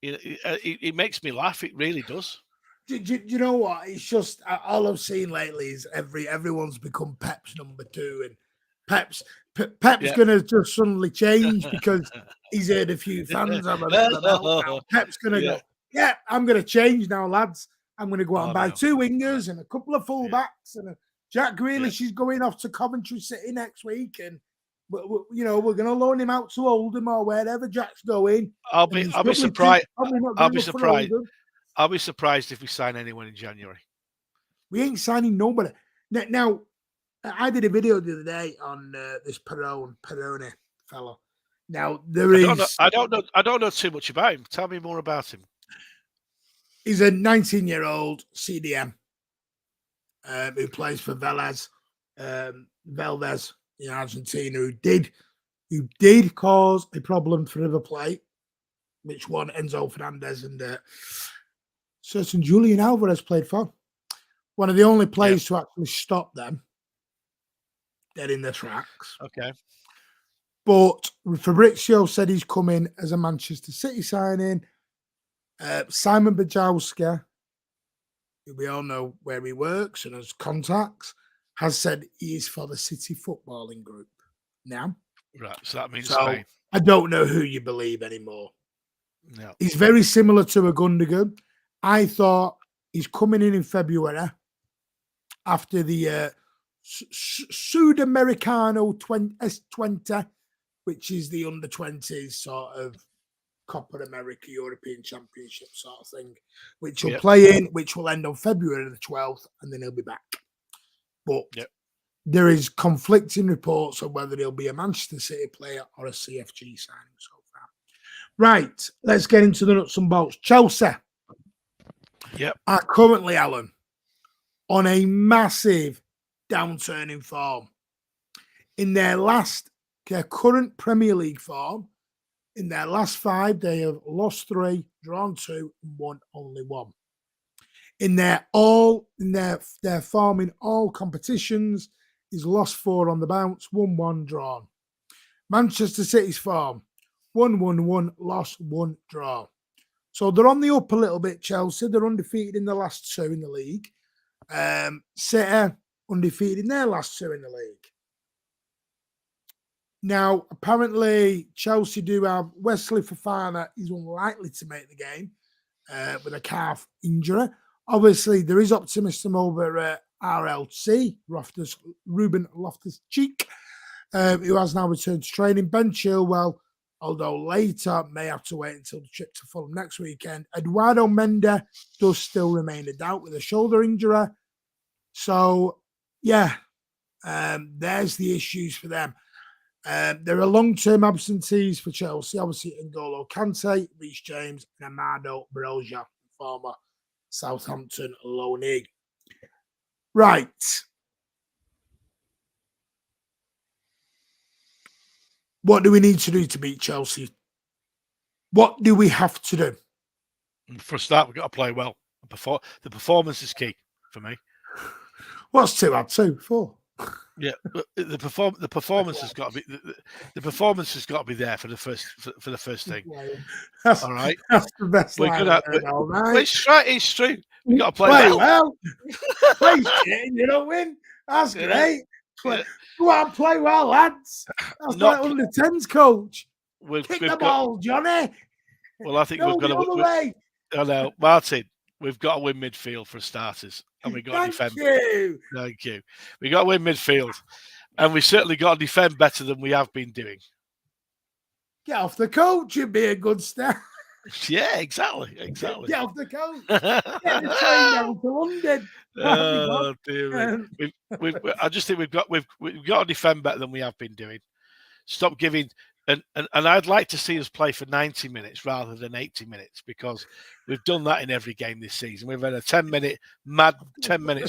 It makes me laugh. It really does. Do you know what? It's just all I've seen lately is everyone's become Pep's number 2 and Pep's Yeah. going to just suddenly change because he's heard a few fans have a bit of a meltdown. Pep's going to go, yeah, I'm going to change now, lads. I'm going to go out and buy 2 wingers and a couple of fullbacks, and Jack Grealish is going off to Coventry City next week, and we're going to loan him out to Oldham or wherever Jack's going. I'll be surprised. I'll be surprised if we sign anyone in January. We ain't signing nobody. Now, I did a video the other day on this Perone fellow. Now I don't know too much about him. Tell me more about him. He's a 19-year-old CDM who plays for Valdez in Argentina, who did cause a problem for River Plate, which one Enzo Fernandez and certain Julian Alvarez played for. One of the only players to actually stop them dead in their tracks. Okay. But Fabrizio said he's coming as a Manchester City signing. Simon Bajowski, who we all know where he works and has contacts, has said he is for the City footballing group now. Right, so that means Spain. I don't know who you believe anymore. No. He's very similar to a Gundogan. I thought he's coming in February after the Sudamericano S20, which is the under-20s sort of Copa America European Championship sort of thing, which he'll play in, which will end on February the 12th, and then he'll be back. But there is conflicting reports on whether he'll be a Manchester City player or a CFG signing so far. Right, let's get into the nuts and bolts. Chelsea are currently, Alan, on a massive downturn in form. In their current Premier League form, in their last 5, they have lost 3, drawn 2, and won only 1. In their form in all competitions is lost 4 on the bounce, 1-1 drawn. Manchester City's form, 1-1-1, lost 1 draw. So they're on the up a little bit, Chelsea. They're undefeated in the last 2 in the league. City undefeated in their last 2 in the league. Now, apparently, Chelsea do have Wesley Fofana. He's unlikely to make the game with a calf injury. Obviously, there is optimism over RLC, Ruben Loftus-Cheek, who has now returned to training. Ben Chilwell, although later, may have to wait until the trip to Fulham next weekend. Eduardo Mendy does still remain a doubt with a shoulder injury. So, there's the issues for them. There are long-term absentees for Chelsea, obviously N'Golo Kante, Reece James, and Amado Broja, former Southampton loanee. Right. What do we need to do to beat Chelsea? What do we have to do? For a start, we've got to play well. The performance is key for me. What's 2 out 2? 4. Yeah, the performance has got to be the performance has got to be there for the first thing. All right, that's the best line I've heard all night. It's true. We got to play well. Play shit and you don't win. That's great. Go on, play well, lads. That's like under 10s coach. Kick the ball, Johnny. Well, I think we've got to. Way. I know, Martin. We've got to win midfield for starters, and we got to defend. Thank you. We got to win midfield, and we certainly got to defend better than we have been doing. Get off the coach, it'd be a good start. Yeah, exactly. Get off the coach. Get the train down to London. Oh dear. I just think we've got to defend better than we have been doing. Stop giving. And I'd like to see us play for 90 minutes rather than 80 minutes, because we've done that in every game this season. We've had a 10 minutes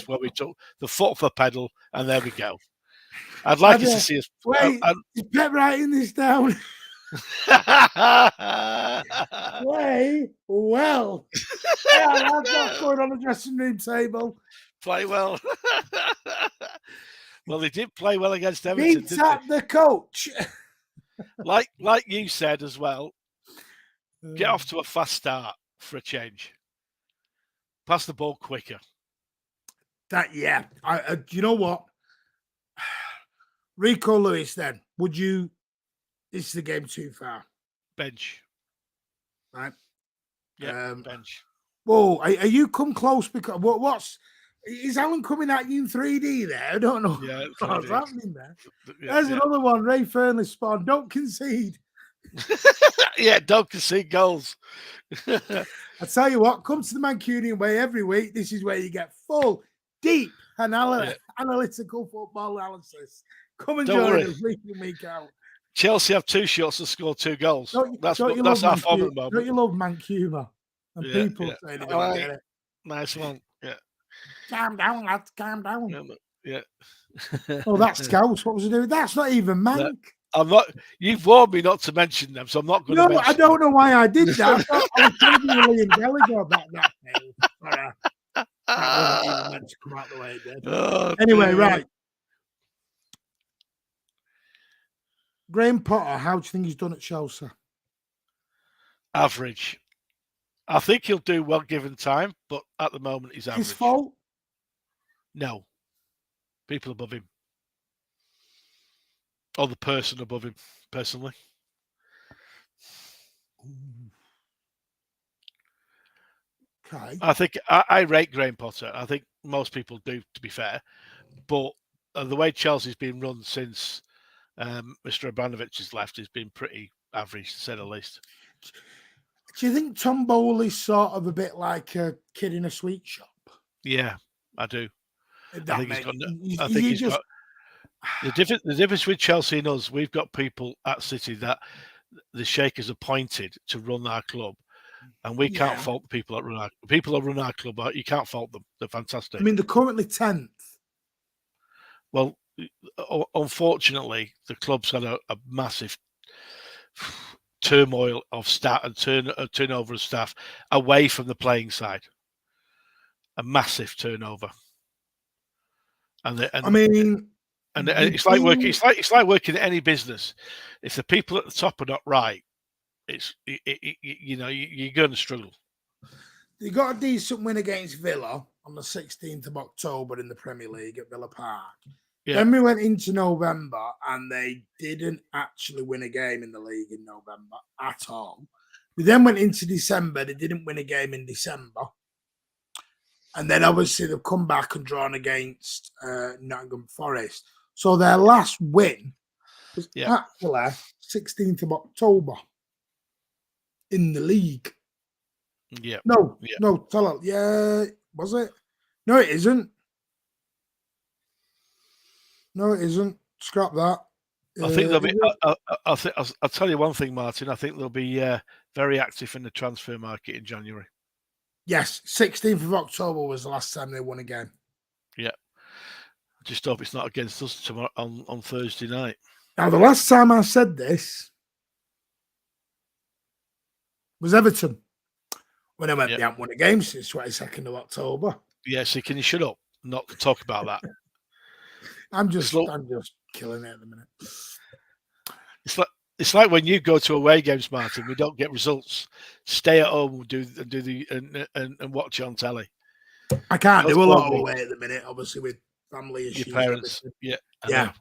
where we took the foot off the pedal, and there we go. I'd like to see us. Wait, is Pep writing this down? Play well. That's not going on the dressing room table. Play well. Well, they did play well against Everton. Beat up the coach. Like you said as well, get off to a fast start for a change. Pass the ball quicker. You know what? Rico Lewis, then, would you? This is the game too far. Bench. Right. Yeah, bench. Whoa, are you come close? Because what's is Alan coming at you in 3D there? I don't know Yeah, what's happening there. Yeah, There's another one. Ray Fernley spawn. Don't concede. Yeah, don't concede goals. I tell you what, come to the Mancunian way every week. This is where you get full, deep, analytical football analysis. Come and join us week in, week out. Chelsea have 2 shots and score 2 goals. That's our form at the moment. Don't you love Mancunian? And people say they don't get it. Nice one. Yeah. Calm down, lads. Calm down. Yeah. Oh, that's Scouse. What was I doing? That's not even Manc. I'm not. You've warned me not to mention them, so I'm not going to. No, I don't know why I did that. I was trying to be William Gallagher about that. That wasn't even meant to come out the way it did. Oh, anyway, right. Graham Potter, how do you think he's done at Chelsea? Average. I think he'll do well given time, but at the moment he's average. His fault? No. People above him. Or the person above him, personally. Okay. I think I rate Graham Potter. I think most people do, to be fair. But the way Chelsea's been run since Mr. Abramovich has left has been pretty average, to say the least. Do you think Tom Bowley's sort of a bit like a kid in a sweet shop? Yeah, I do. I think he's got the difference with Chelsea and us. We've got people at City that the Sheikh has appointed to run our club, and we can't fault the people that run our club. You can't fault them. They're fantastic. I mean, they're currently 10th. Well, unfortunately, the club's had a massive turmoil of staff and turnover of staff away from the playing side. A massive turnover. It's like working. It's like working at any business. If the people at the top are not right, you're going to struggle. They got a decent win against Villa on the 16th of October in the Premier League at Villa Park. Yeah. Then we went into November and they didn't actually win a game in the league in November at all. We then went into December. They didn't win a game in December. And then obviously they've come back and drawn against Nottingham Forest. So their last win was actually 16th of October in the league. Yeah. No, tell her. Yeah, was it? No, it isn't. No, it isn't. Scrap that. I think they'll be. I'll tell you one thing, Martin. I think they'll be very active in the transfer market in January. Yes, 16th of October was the last time they won a game. Yeah. I just hope it's not against us tomorrow on Thursday night. Now, the last time I said this was Everton. When I went, they haven't won a game since 22nd of October. Yeah, so can you shut up? Not to talk about that. I'm just killing it at the minute. It's like when you go to away games, Martin. We don't get results. Stay at home and watch on telly. I can't do a lot of away at the minute, obviously with family issues. Your parents,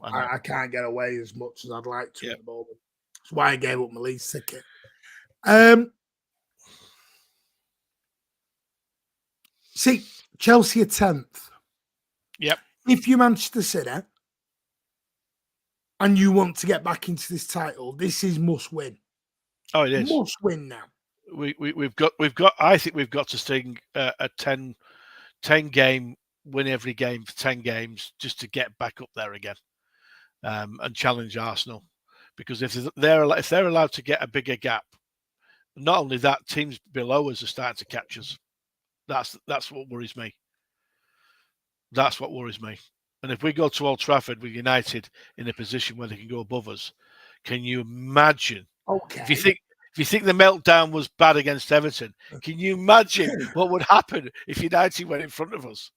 I can't get away as much as I'd like to at the moment. That's why I gave up my Leeds ticket. See, Chelsea are 10th. Yep. If you're Manchester City and you want to get back into this title, this is must win. Oh, it is must win now. We've got. I think we've got to sting a 10 game win every game for 10 games just to get back up there again, and challenge Arsenal. Because if they're allowed to get a bigger gap, not only that, teams below us are starting to catch us. That's what worries me. That's what worries me. And if we go to Old Trafford with United in a position where they can go above us, can you imagine? Okay. If you think the meltdown was bad against Everton, can you imagine what would happen if United went in front of us?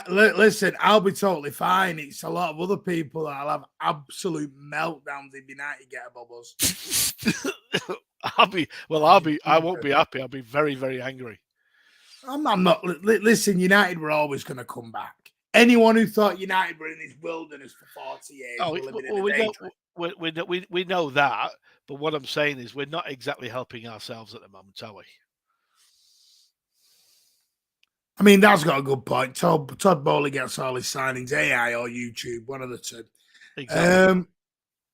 Listen, I'll be totally fine. It's a lot of other people that'll have absolute meltdowns if United get above us. I won't be happy. I'll be very, very angry. I'm not. Listen, United were always going to come back. anyone who thought United were in this wilderness for 40 years Oh, were living in well, a we know daydream. we know that, but what I'm saying is we're not exactly helping ourselves at the moment, are we? I mean, that's got a good point. Todd Bowley gets all his signings AI or YouTube, one of the two. Exactly.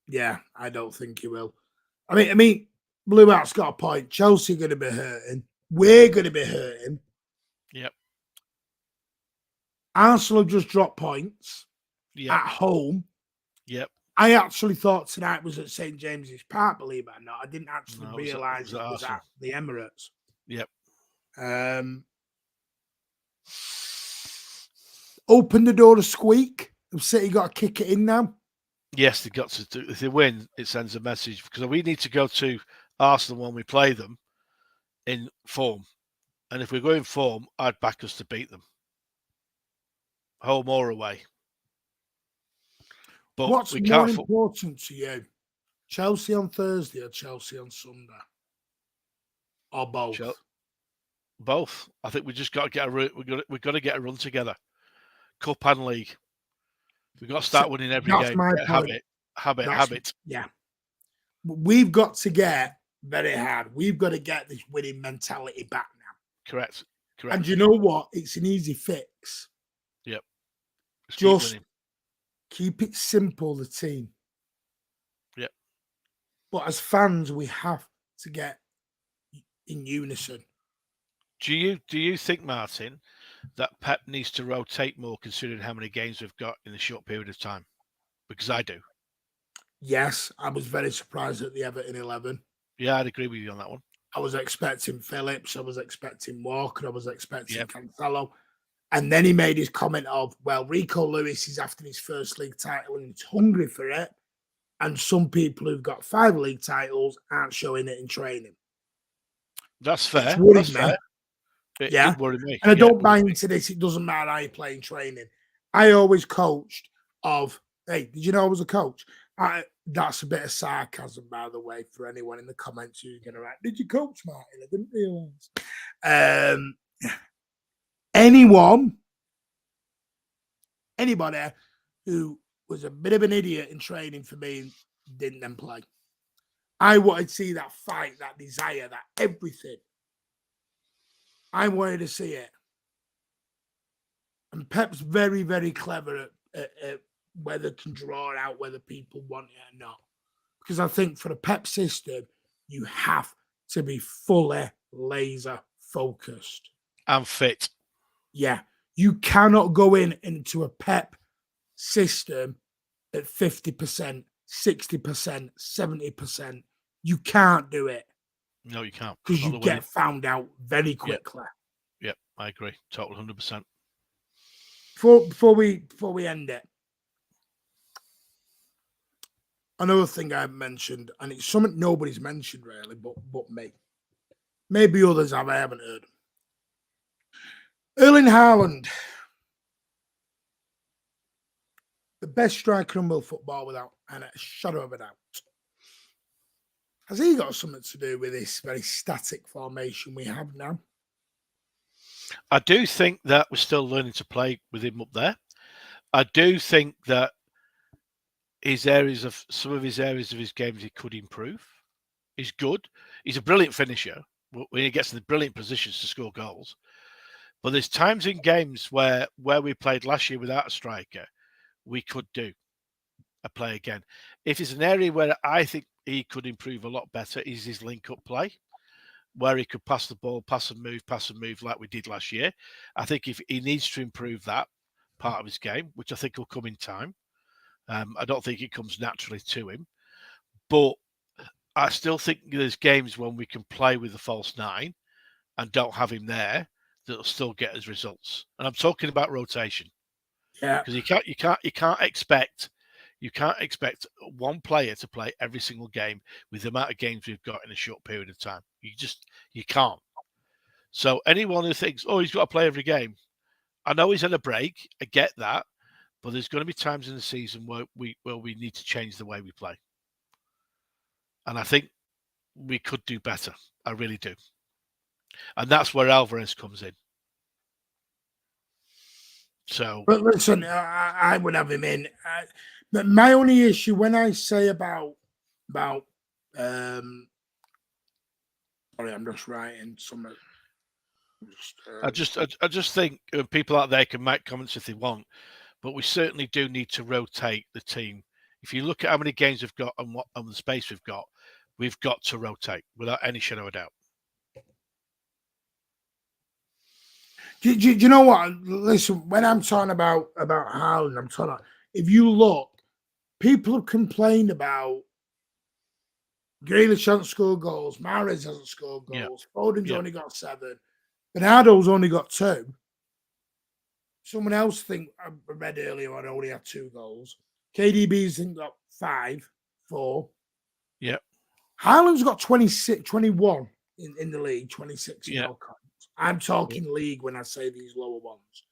Yeah, I don't think he will. I mean, Blue Out's got a point. Chelsea are going to be hurting. We're going to be hurting. Yep. Arsenal just dropped points Yep. at home. Yep. I actually thought tonight was at St. James's Park, believe it or not. I didn't actually No, realise it was at the Emirates. Yep. Open the door to squeak. City got to kick it in now. Yes, they got to do. If they win, it sends a message because we need to go to Arsenal when we play them in form, and if we go in form, I'd back us to beat them, home or away. But what's we more can't. Important to you, Chelsea on Thursday or Chelsea on Sunday, or both? Both. I think we just got to get we've got to get a run together, cup and league. We've got to start winning every game. My point. Habit. Yeah. We've got to get very hard. We've got to get this winning mentality back now. Correct. And you know what? It's an easy fix. Yep. Just keep it simple, the team. Yep. But as fans, we have to get in unison. Do you think, Martin, that Pep needs to rotate more considering how many games we've got in a short period of time? Because I do. Yes, I was very surprised at the Everton 11. Yeah, I'd agree with you on that one. I was expecting Phillips. I was expecting Walker. I was expecting Cancelo. And then he made his comment of, well, Rico Lewis is after his first league title and he's hungry for it. And some people who've got 5 league titles aren't showing it in training. That's fair. It's worried me. It did worry me. And I don't buy into this. It doesn't matter how you play in training. I always coached of, hey, did you know I was a coach? That's a bit of sarcasm, by the way, for anyone in the comments who's going to write, did you coach, Martin? I didn't realise. Anybody who was a bit of an idiot in training for me didn't then play. I wanted to see that fight, that desire, that everything. I wanted to see it. And Pep's very, very clever at whether can draw out whether people want it or not. Because I think for the Pep system, you have to be fully laser focused. And fit. Yeah. You cannot go into a Pep system at 50%, 60%, 70%. You can't do it. No, you can't. Because you get found out very quickly. Yep, I agree. Total 100%. Before we end it, another thing I mentioned, and it's something nobody's mentioned really, but me. Maybe others have, I haven't heard. Erling Haaland, the best striker in world football without a shadow of a doubt. Has he got something to do with this very static formation we have now? I do think that we're still learning to play with him up there. I do think that some of his areas of his games he could improve. He's good. He's a brilliant finisher when he gets in the brilliant positions to score goals. But there's times in games where we played last year without a striker, we could do a play again. If it's an area where I think he could improve a lot better is his link-up play, where he could pass the ball, pass and move like we did last year. I think if he needs to improve that part of his game, which I think will come in time. I don't think it comes naturally to him. But I still think there's games when we can play with the false 9 and don't have him there that'll still get us results. And I'm talking about rotation. Yeah. Because you can't expect one player to play every single game with the amount of games we've got in a short period of time. You can't. So anyone who thinks, oh, he's got to play every game, I know he's had a break. I get that, but there's going to be times in the season where we need to change the way we play, and I think we could do better. I really do, and that's where Alvarez comes in. So, but listen, I would have him in. But my only issue when I say about sorry, I'm just writing some. I just think people out there can make comments if they want, but we certainly do need to rotate the team. If you look at how many games we've got and what the space we've got to rotate without any shadow of a doubt. Do you know what? Listen, when I'm talking about Haaland, I'm talking about, if you look, people have complained about Grealish hasn't scored goals, Mahrez hasn't scored goals, Foden's only got 7, Bernardo's only got 2. Someone else think I read earlier on only had 2 goals. KDB's got 5, 4. Yeah. Haaland's got 26, 21 in the league, 26 in all counts. I'm talking league when I say these lower ones.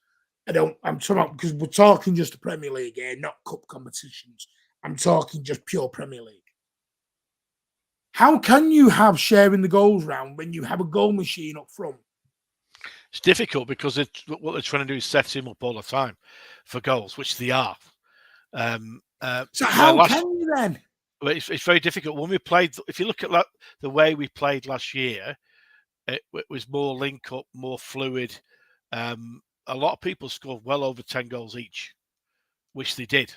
I'm talking about, because we're talking just the Premier League here, not cup competitions. I'm talking just pure Premier League. How can you have sharing the goals round when you have a goal machine up front? It's difficult because what they're trying to do is set him up all the time for goals, which they are. So how can you then? It's very difficult. When we played, if you look at the way we played last year, it was more link up, more fluid. A lot of people scored well over 10 goals each, which they did.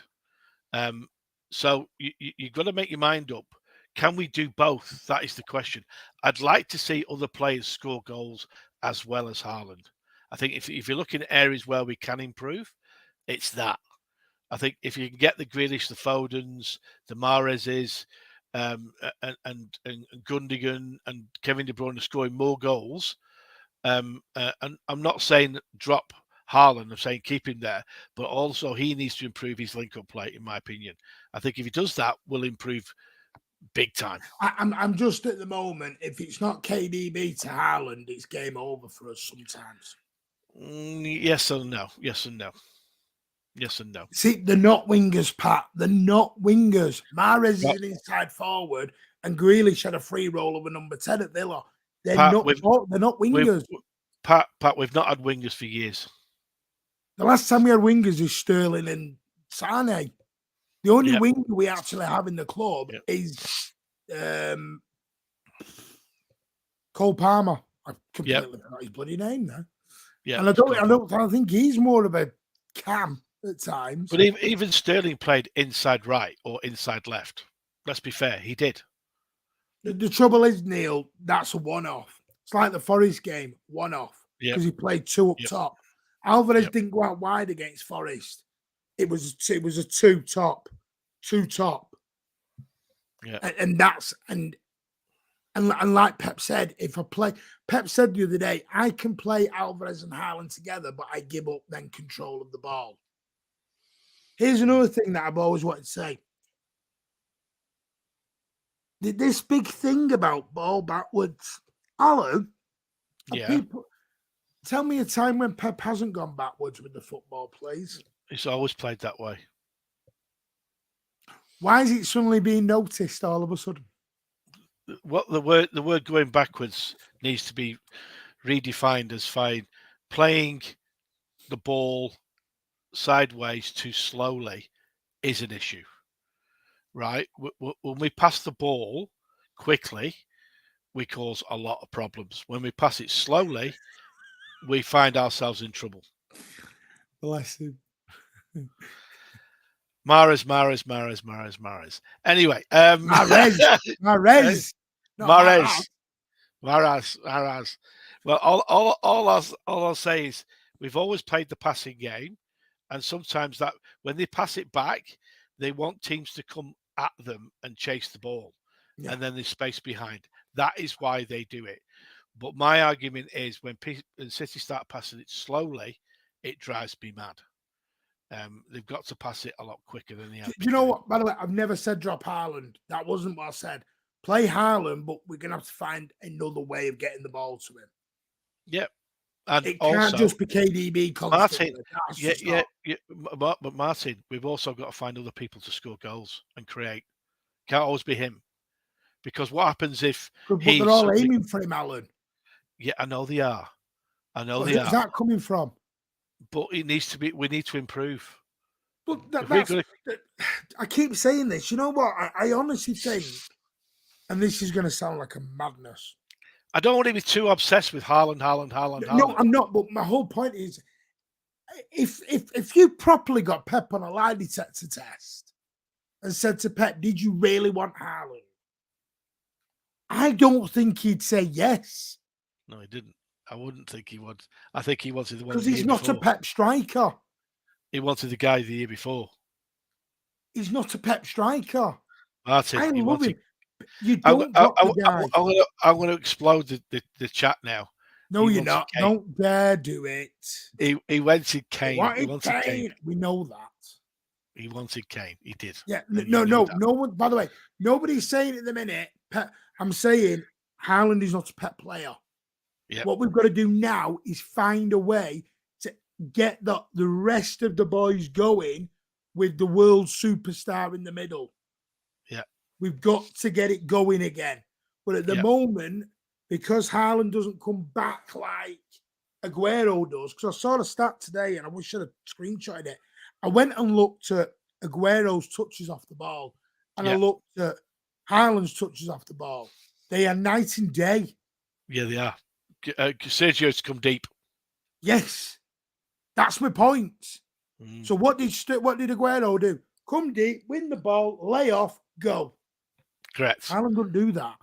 So you've got to make your mind up. Can we do both? That is the question. I'd like to see other players score goals as well as Haaland. I think if you're looking at areas where we can improve, it's that. I think if you can get the Grealish, the Fodens, the Mahrezes, and Gundogan and Kevin De Bruyne scoring more goals, and I'm not saying drop Haaland, I'm saying keep him there, but also he needs to improve his link-up play, in my opinion. I think if he does that, we'll improve big time. I'm just at the moment, if it's not KDB to Haaland, it's game over for us sometimes. Yes and no. Yes and no. Yes and no. See, they're not wingers, Pat. They're not wingers. Mahrez is an inside forward, and Grealish had a free roll of a number 10 at Villa. They're not wingers. Pat, we've not had wingers for years. The last time we had wingers is Sterling and Sane. The only winger we actually have in the club is Cole Palmer. I completely forgot his bloody name now. Yeah, and I don't think he's more of a cam at times. But even Sterling played inside right or inside left. Let's be fair, he did. The trouble is, Neil, that's a one-off. It's like the Forest game, one-off, because he played 2 up top. Alvarez didn't go out wide against Forest. It was a 2 top. Yeah, and that's and like Pep said, Pep said the other day, I can play Alvarez and Haaland together, but I give up then control of the ball. Here's another thing that I've always wanted to say. This big thing about ball backwards, Alan. People, tell me a time when Pep hasn't gone backwards with the football, please. It's always played that way. Why is it suddenly being noticed all of a sudden? What the word going backwards needs to be redefined as fine. Playing the ball sideways too slowly is an issue, right? When we pass the ball quickly, we cause a lot of problems. When we pass it slowly, we find ourselves in trouble. Bless him. Mahrez. Anyway, Mahrez. Well, all I'll say is we've always played the passing game, and sometimes that when they pass it back, they want teams to come at them and chase the ball, and then there's space behind. That is why they do it. But my argument is when City start passing it slowly, it drives me mad. They've got to pass it a lot quicker than they have. Do you know what? By the way, I've never said drop Haaland. That wasn't what I said. Play Haaland, but we're going to have to find another way of getting the ball to him. Yep. And it can't just be KDB constantly. Martin, but Martin, we've also got to find other people to score goals and create. Can't always be him. Because what happens if but they're all aiming for him, Alan? Yeah, I know they are. Where's that coming from? but it needs to be. We need to improve. But I keep saying this. You know what? I honestly think, and this is going to sound like a madness. I don't want to be too obsessed with Haaland. No, I'm not. But my whole point is, if you properly got Pep on a lie detector test and said to Pep, "Did you really want Haaland?" I don't think he'd say yes. No, he didn't. I wouldn't think he would. I think he wanted the one because he's not a Pep striker. He wanted the guy the year before. He's not a Pep striker. Martin, I love him. You I'm going to explode the chat now. No, you're not. Kane. Don't dare do it. He wanted Kane. He wanted Kane. We know that. He wanted Kane. He did. Yeah. No one. By the way, nobody's saying at the minute. I'm saying Haaland is not a Pep player. Yep. What we've got to do now is find a way to get the rest of the boys going with the world superstar in the middle. Yeah. We've got to get it going again. But at the moment, because Haaland doesn't come back like Aguero does, because I saw the stat today and I wish I had screenshotted it. I went and looked at Aguero's touches off the ball and I looked at Haaland's touches off the ball. They are night and day. Yeah, they are. Sergio's come deep. Yes, that's my point. So what did Aguero do? Come deep, win the ball, lay off, go. Correct. Haaland doesn't do that.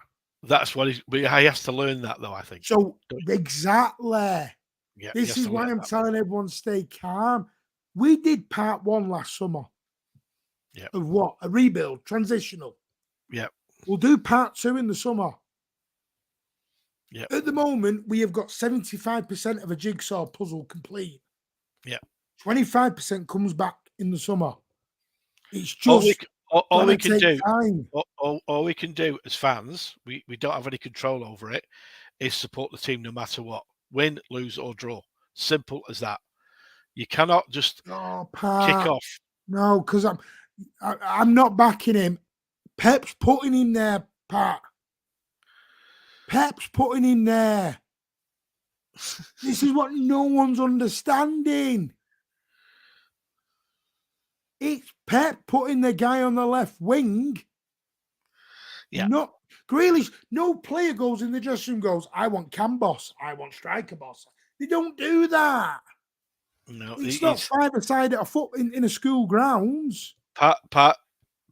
That's what he has to learn that, though, I think. So exactly. Yeah, this is why I'm telling everyone stay calm. We did part 1 last summer. Yeah. Of what? A rebuild, transitional. Yeah. We'll do part 2 in the summer. Yeah. At the moment, we have got 75% of a jigsaw puzzle complete. Yeah. 25% comes back in the summer. It's just all we can do as fans, we don't have any control over it, is support the team no matter what. Win, lose, or draw. Simple as that. You cannot just kick off. No, because I'm not backing him. Pep's putting him there, Pat. Pep's putting him there. This is what no one's understanding. It's Pep putting the guy on the left wing. Yeah. Not Grealish. No player goes in the dressing room goes, I want cam boss. I want striker boss. They don't do that. No, it's not 5-a-side at a foot in a school grounds.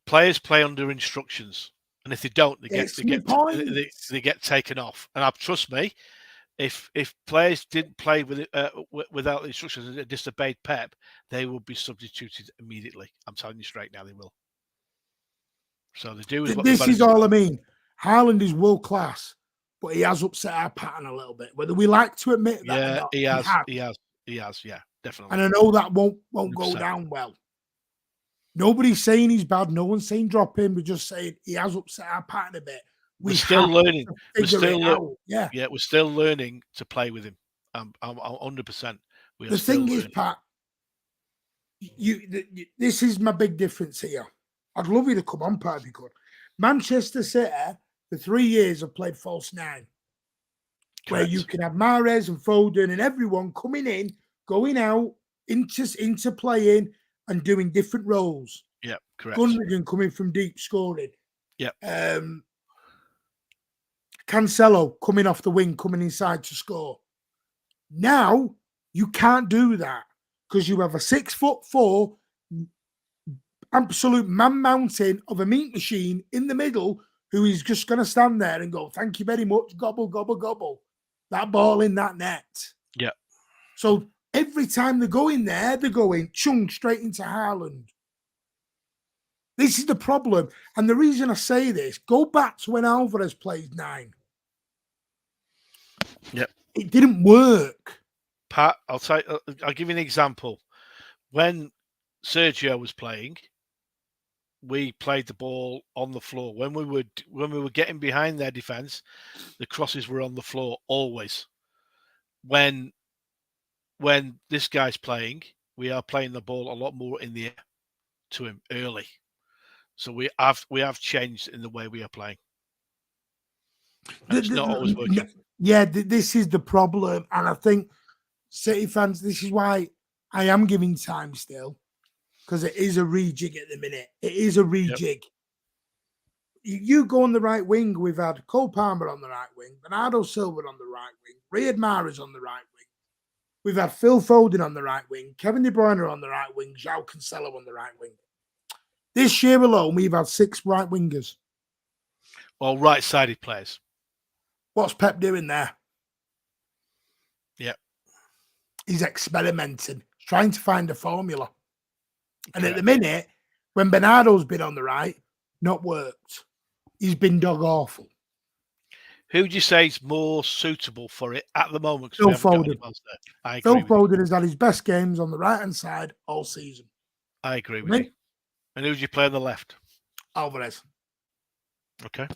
Players play under instructions, and if they don't, they get taken off. And trust me, if players didn't play without the instructions and disobeyed Pep, they will be substituted immediately. I'm telling you straight now, they will. So they do. This is all I mean. Haaland is world class, but he has upset our pattern a little bit. Whether we like to admit that, or not, he has. Yeah, definitely. And I know that won't 100%. Go down well. Nobody's saying he's bad. No one's saying drop him. We're just saying he has upset our pattern a bit. We're still learning. We're still learning to play with him. I'm 100%. The thing is, Pat, this is my big difference here. I'd love you to come on, Pat, if you could. Manchester City, for 3 years, have played false 9. Correct. Where you can have Mahrez and Foden and everyone coming in, going out, into playing and doing different roles. Yeah, correct. Gundogan coming from deep scoring. Yeah. Cancelo coming off the wing, coming inside to score. Now, you can't do that because you have a 6'4" absolute man mountain of a meat machine in the middle who is just going to stand there and go, thank you very much, gobble, gobble, gobble. That ball in that net. Yeah. So every time they go in there, they're going chung straight into Haaland. This is the problem. And the reason I say this, go back to when Alvarez played 9. Yeah. It didn't work. Pat, I'll give you an example. When Sergio was playing, we played the ball on the floor. When we were getting behind their defense, the crosses were on the floor always. When this guy's playing, we are playing the ball a lot more in the air to him early. So we have changed in the way we are playing. And it's not always working. Yeah, this is the problem. And I think City fans, this is why I am giving time still because it is a rejig at the minute. It is a rejig. Yep. You go on the right wing. We've had Cole Palmer on the right wing, Bernardo Silva on the right wing, Riyad Mahrez on the right wing. We've had Phil Foden on the right wing, Kevin De Bruyne on the right wing, João Cancelo on the right wing. This year alone, we've had 6 right wingers. Well, right-sided players. What's Pep doing there? Yep. He's experimenting, trying to find a formula. And at the minute, when Bernardo's been on the right, not worked. He's been dog awful. Who would you say is more suitable for it at the moment? Phil Foden. I agree. Phil Foden has had his best games on the right-hand side all season. I agree with you. And who do you play on the left? Alvarez. Okay.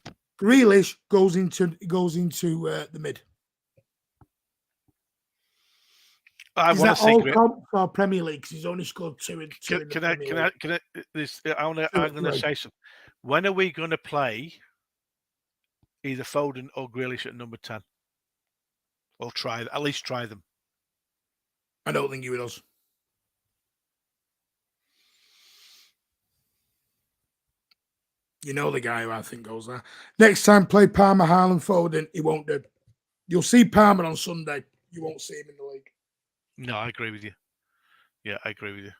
Grealish goes into the mid. I want to see for Premier League because he's only scored 2 in the Premier League. I'm going to say something. When are we going to play either Foden or Grealish at number 10? Or at least try them. I don't think he does. You know the guy who I think goes there. Next time, play Palmer, Haaland, Foden. He won't do. You'll see Palmer on Sunday. You won't see him in the league. No, I agree with you. Yeah, I agree with you.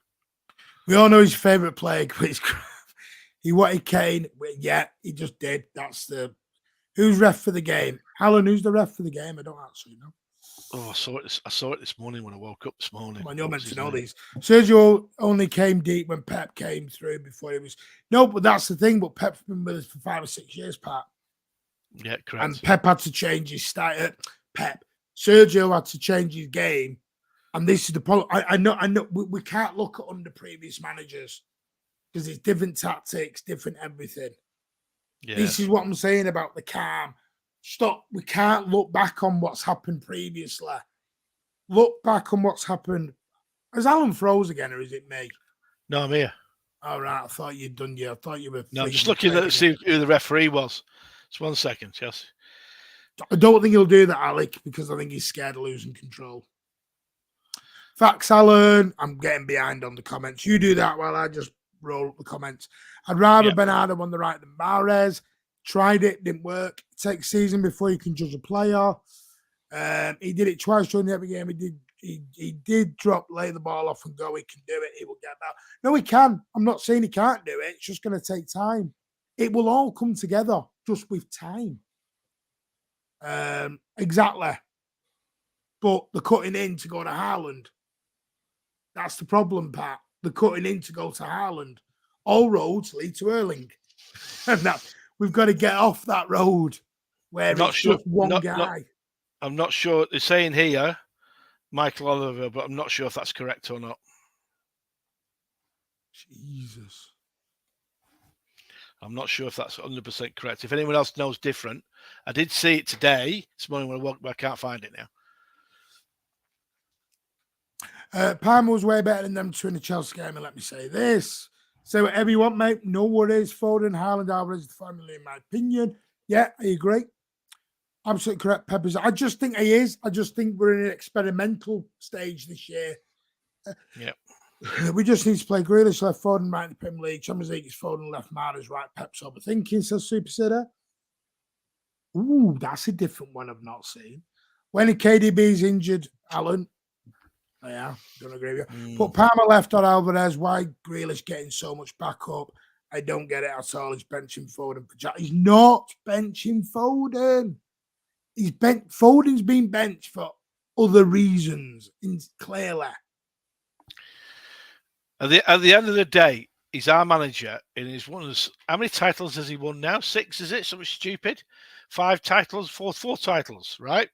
We all know his favourite player, but he's crap. He wanted Kane. Yeah, he just did. That's the... Who's ref for the game? Alan, who's the ref for the game? I don't actually know. Oh, I saw it this morning when I woke up this morning. Come on, you're meant to know these. Sergio only came deep when Pep came through before he was... No, but that's the thing. But Pep's been with us for 5 or 6 years, Pat. Yeah, correct. And Pep had to change his style. Sergio had to change his game. And this is the problem. I know. We can't look at under previous managers because it's different tactics, different everything. Yeah. This is what I'm saying about the calm. Stop. We can't look back on what's happened previously. Look back on what's happened. Is Alan froze again, or is it me? No, I'm here. All right. I thought you'd done you. I thought you were. No, I'm just looking to see who the referee was. Just 1 second, Chelsea. I don't think he'll do that, Alec, because I think he's scared of losing control. Facts, Alan. I'm getting behind on the comments. You do that while I just roll up the comments. I'd rather Bernardo on the right than Mahrez. Tried it, didn't work. It takes season before you can judge a player. He did it twice during every game. He did lay the ball off and go. He can do it. He will get that. No, he can. I'm not saying he can't do it. It's just going to take time. It will all come together just with time. Exactly. But the cutting in to go to Haaland, that's the problem, Pat. The cutting in to go to Haaland. All roads lead to Erling. And that we've got to get off that road where it's just one guy. I'm not sure. They're saying here, Michael Oliver, but I'm not sure if that's correct or not. Jesus. I'm not sure if that's 100% correct. If anyone else knows different, I did see it today, this morning when I woke up, but I can't find it now. Palmer was way better than them two in the Chelsea game, and let me say this. Say whatever you want, mate. No worries. Foden, Haaland, Alvarez is the family, in my opinion. Yeah, I agree. Absolutely correct, Peppers. I just think he is. I just think we're in an experimental stage this year. Yeah. We just need to play Grealish left, Foden right in the Premier League. Champions League is Foden left, Mahrez right. Pep's overthinking, says Super Sitter. Ooh, that's a different one I've not seen. When KDB's injured, Alan. Yeah, don't agree with you. Put Palmer left on Alvarez. Why Grealish getting so much backup? I don't get it at all. He's benching Foden for Jack. He's not benching Foden. Foden's been benched for other reasons, clearly. At the end of the day, he's our manager, and he's won us. How many titles has he won now? 6, is it? Something stupid. 5 titles, four titles, right?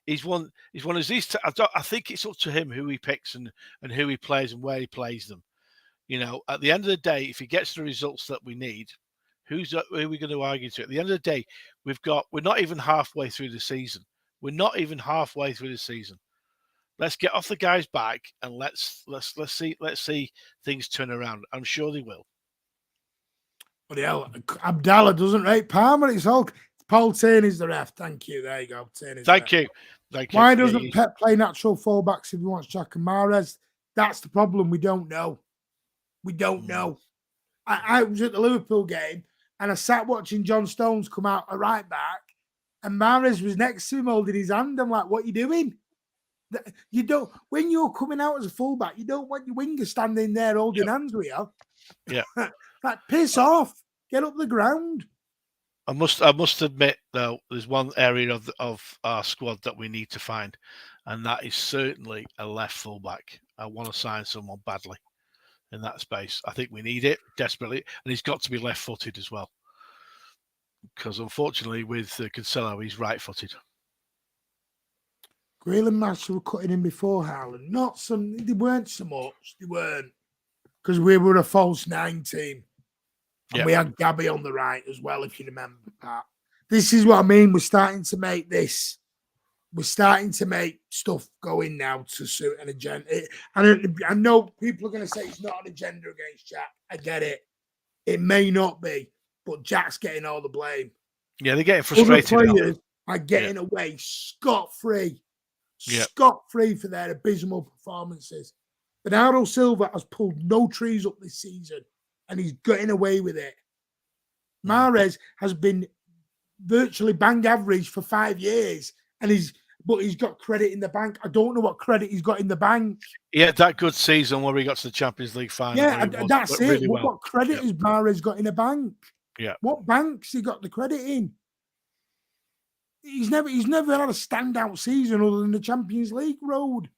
He's won as these. I think it's up to him who he picks and who he plays and where he plays them. You know, at the end of the day, if he gets the results that we need, who are we going to argue to? At the end of the day, we're not even halfway through the season. We're not even halfway through the season. Let's get off the guy's back and let's see things turn around. I'm sure they will. But hell, Abdallah doesn't rate Palmer. It's all Paul Tierney's the ref. Thank you. There you go. Thank you. Why doesn't Pep play natural fullbacks if he wants Jack and Mahrez? That's the problem. We don't know. We don't know. I was at the Liverpool game and I sat watching John Stones come out a right back, and Mahrez was next to him holding his hand. I'm like, what are you doing? You don't, when you're coming out as a fullback, you don't want your winger standing there holding hands with you. Yeah. Like, piss off. Get up the ground. I must admit, though, there's one area of our squad that we need to find, and that is certainly a left fullback. I want to sign someone badly in that space. I think we need it desperately, and he's got to be left-footed as well, because unfortunately with Cancelo, he's right-footed. Grealish and Master were cutting in before Haaland. They weren't so much. They weren't, because we were a false 9 team. And we had Gabby on the right as well, if you remember, Pat. This is what I mean. We're starting to make this. We're starting to make stuff go in now to suit an agenda. I know people are going to say it's not an agenda against Jack. I get it. It may not be, but Jack's getting all the blame. Yeah, they're getting frustrated. Other players are getting away scot-free. Scot-free for their abysmal performances. Bernardo Silva has pulled no trees up this season, and he's getting away with it. Mahrez has been virtually bang average for 5 years, and he's got credit in the bank. I don't know what credit he's got in the bank. He had that good season where he got to the Champions League final. Yeah, that's it. Really well. What credit has Mahrez got in the bank? Yeah. What banks he got the credit in? He's never had a standout season other than the Champions League road.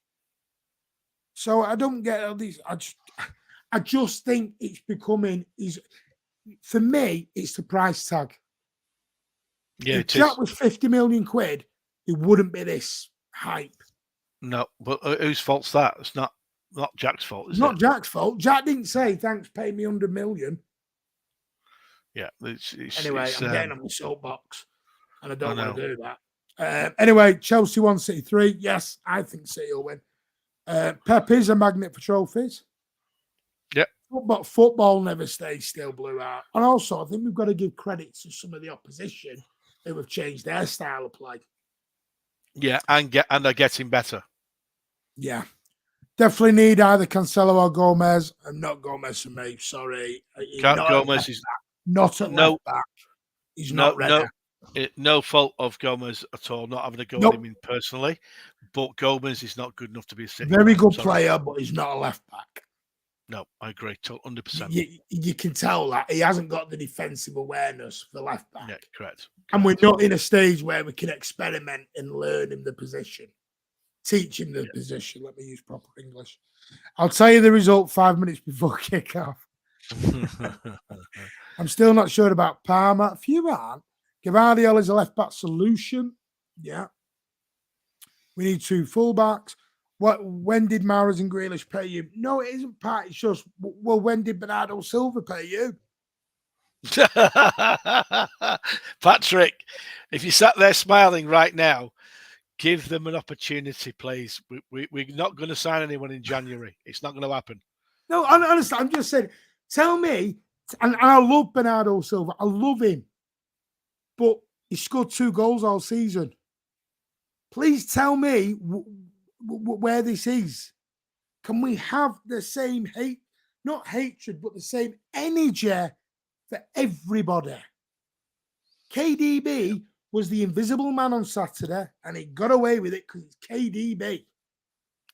So I don't get all these. I just think it's becoming for me, it's the price tag. Yeah, if Jack was 50 million quid, it wouldn't be this hype. No, but whose fault's that? It's not Jack's fault, is it? Not Jack's fault. Jack didn't say, thanks, pay me 100 million. Yeah. Anyway, I'm getting on my soapbox, and I don't want to do that. Anyway, Chelsea 1, City 3. Yes, I think City will win. Pep is a magnet for trophies. Yeah. But football never stays still, Blue Art. And also, I think we've got to give credit to some of the opposition who have changed their style of play. Yeah, and are getting better. Yeah. Definitely need either Cancelo or Gomez. And not Gomez for me, sorry. Gomez is not at left back. He's not ready. No fault of Gomez at all, not having a go at him personally. But Gomez is not good enough to be a City. Very good player, but he's not a left back. No, I agree. 100%. You can tell that he hasn't got the defensive awareness for left back. Yeah, correct. And we're not in a stage where we can experiment and learn him the position, teach him the position. Let me use proper English. I'll tell you the result 5 minutes before kickoff. I'm still not sure about Palmer. A few aren't. Gvardiol is a left back solution. Yeah. We need 2 fullbacks. When did Mahrez and Grealish pay you? No, it isn't, Pat. It's just, well, when did Bernardo Silva pay you? Patrick, if you sat there smiling right now, give them an opportunity, please. We're not going to sign anyone in January. It's not going to happen. No, honestly, I'm just saying, tell me, and I love Bernardo Silva. I love him. But he scored 2 goals all season. Please tell me where this is. Can we have the same not hatred, but the same energy for everybody? KDB was the invisible man on Saturday, and he got away with it because it's KDB.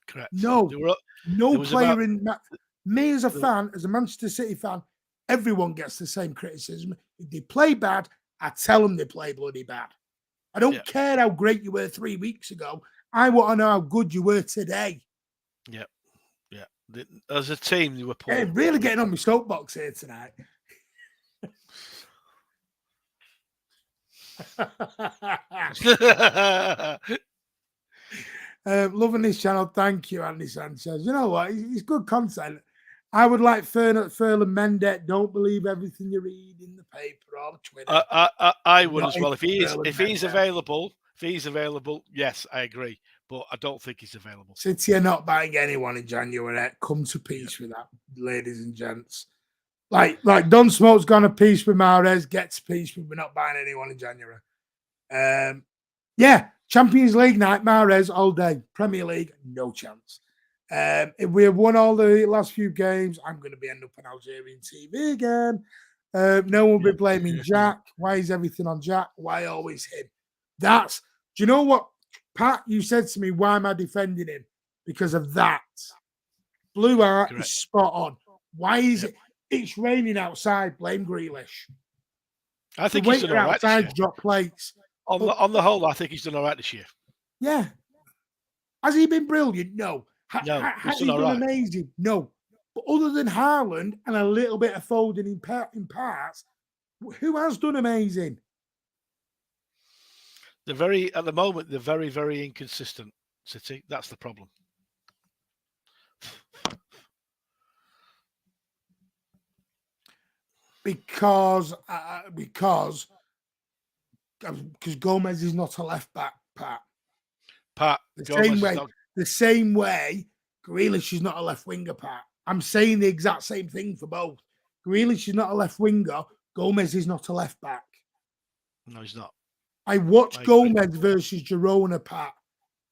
Correct. No player in me as a fan, as a Manchester City fan, everyone gets the same criticism. If they play bad, I tell them they play bloody bad. I don't care how great you were 3 weeks ago. I want to know how good you were today. Yeah. As a team, you were poor. Yeah, really getting on my soapbox here tonight. Loving this channel. Thank you, Andy Sanchez. You know what? It's good content. I would like Ferland Mendet. Don't believe everything you read in the paper or Twitter. I would as well. If he's available, yes, I agree. But I don't think he's available. City are not buying anyone in January. Come to peace with that, ladies and gents. Like Don Smoke's gone to peace with Mahrez. Get to peace with we're not buying anyone in January. Champions League night, Mahrez all day. Premier League, no chance. If we have won all the last few games, I'm going to be end up on Algerian TV again. No one will be blaming Jack. Why is everything on Jack? Why always him? Do you know what, Pat? You said to me, why am I defending him? Because of that. Blue Art is spot on. Why is it? It's raining outside. Blame Grealish. I think he's done all right this year. Drop plates. On the whole, I think he's done all right this year. Yeah. Has he been brilliant? No. Has he done amazing? No. But other than Haaland and a little bit of Foden in parts, who has done amazing? At the moment, they're very, very inconsistent, City. That's the problem. Because Gomez is not a left back, Pat. The same way Grealish is not a left winger, Pat. I'm saying the exact same thing for both. Grealish is not a left winger. Gomez is not a left back. No, he's not. I watched Gomez versus Girona, Pat,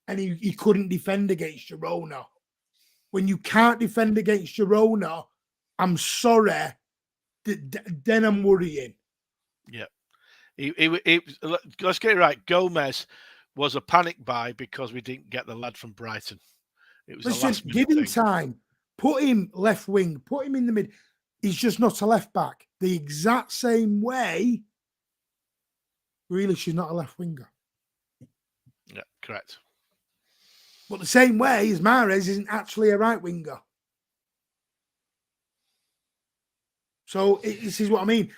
and he couldn't defend against Girona. When you can't defend against Girona, I'm sorry. Then I'm worrying. Yeah. Let's get it right. Gomez was a panic buy because we didn't get the lad from Brighton. It was just give him time. Put him left wing. Put him in the mid. He's just not a left back. The exact same way Grealish is not a left winger. Yeah, correct. But the same way as Mahrez isn't actually a right winger. So this is what I mean.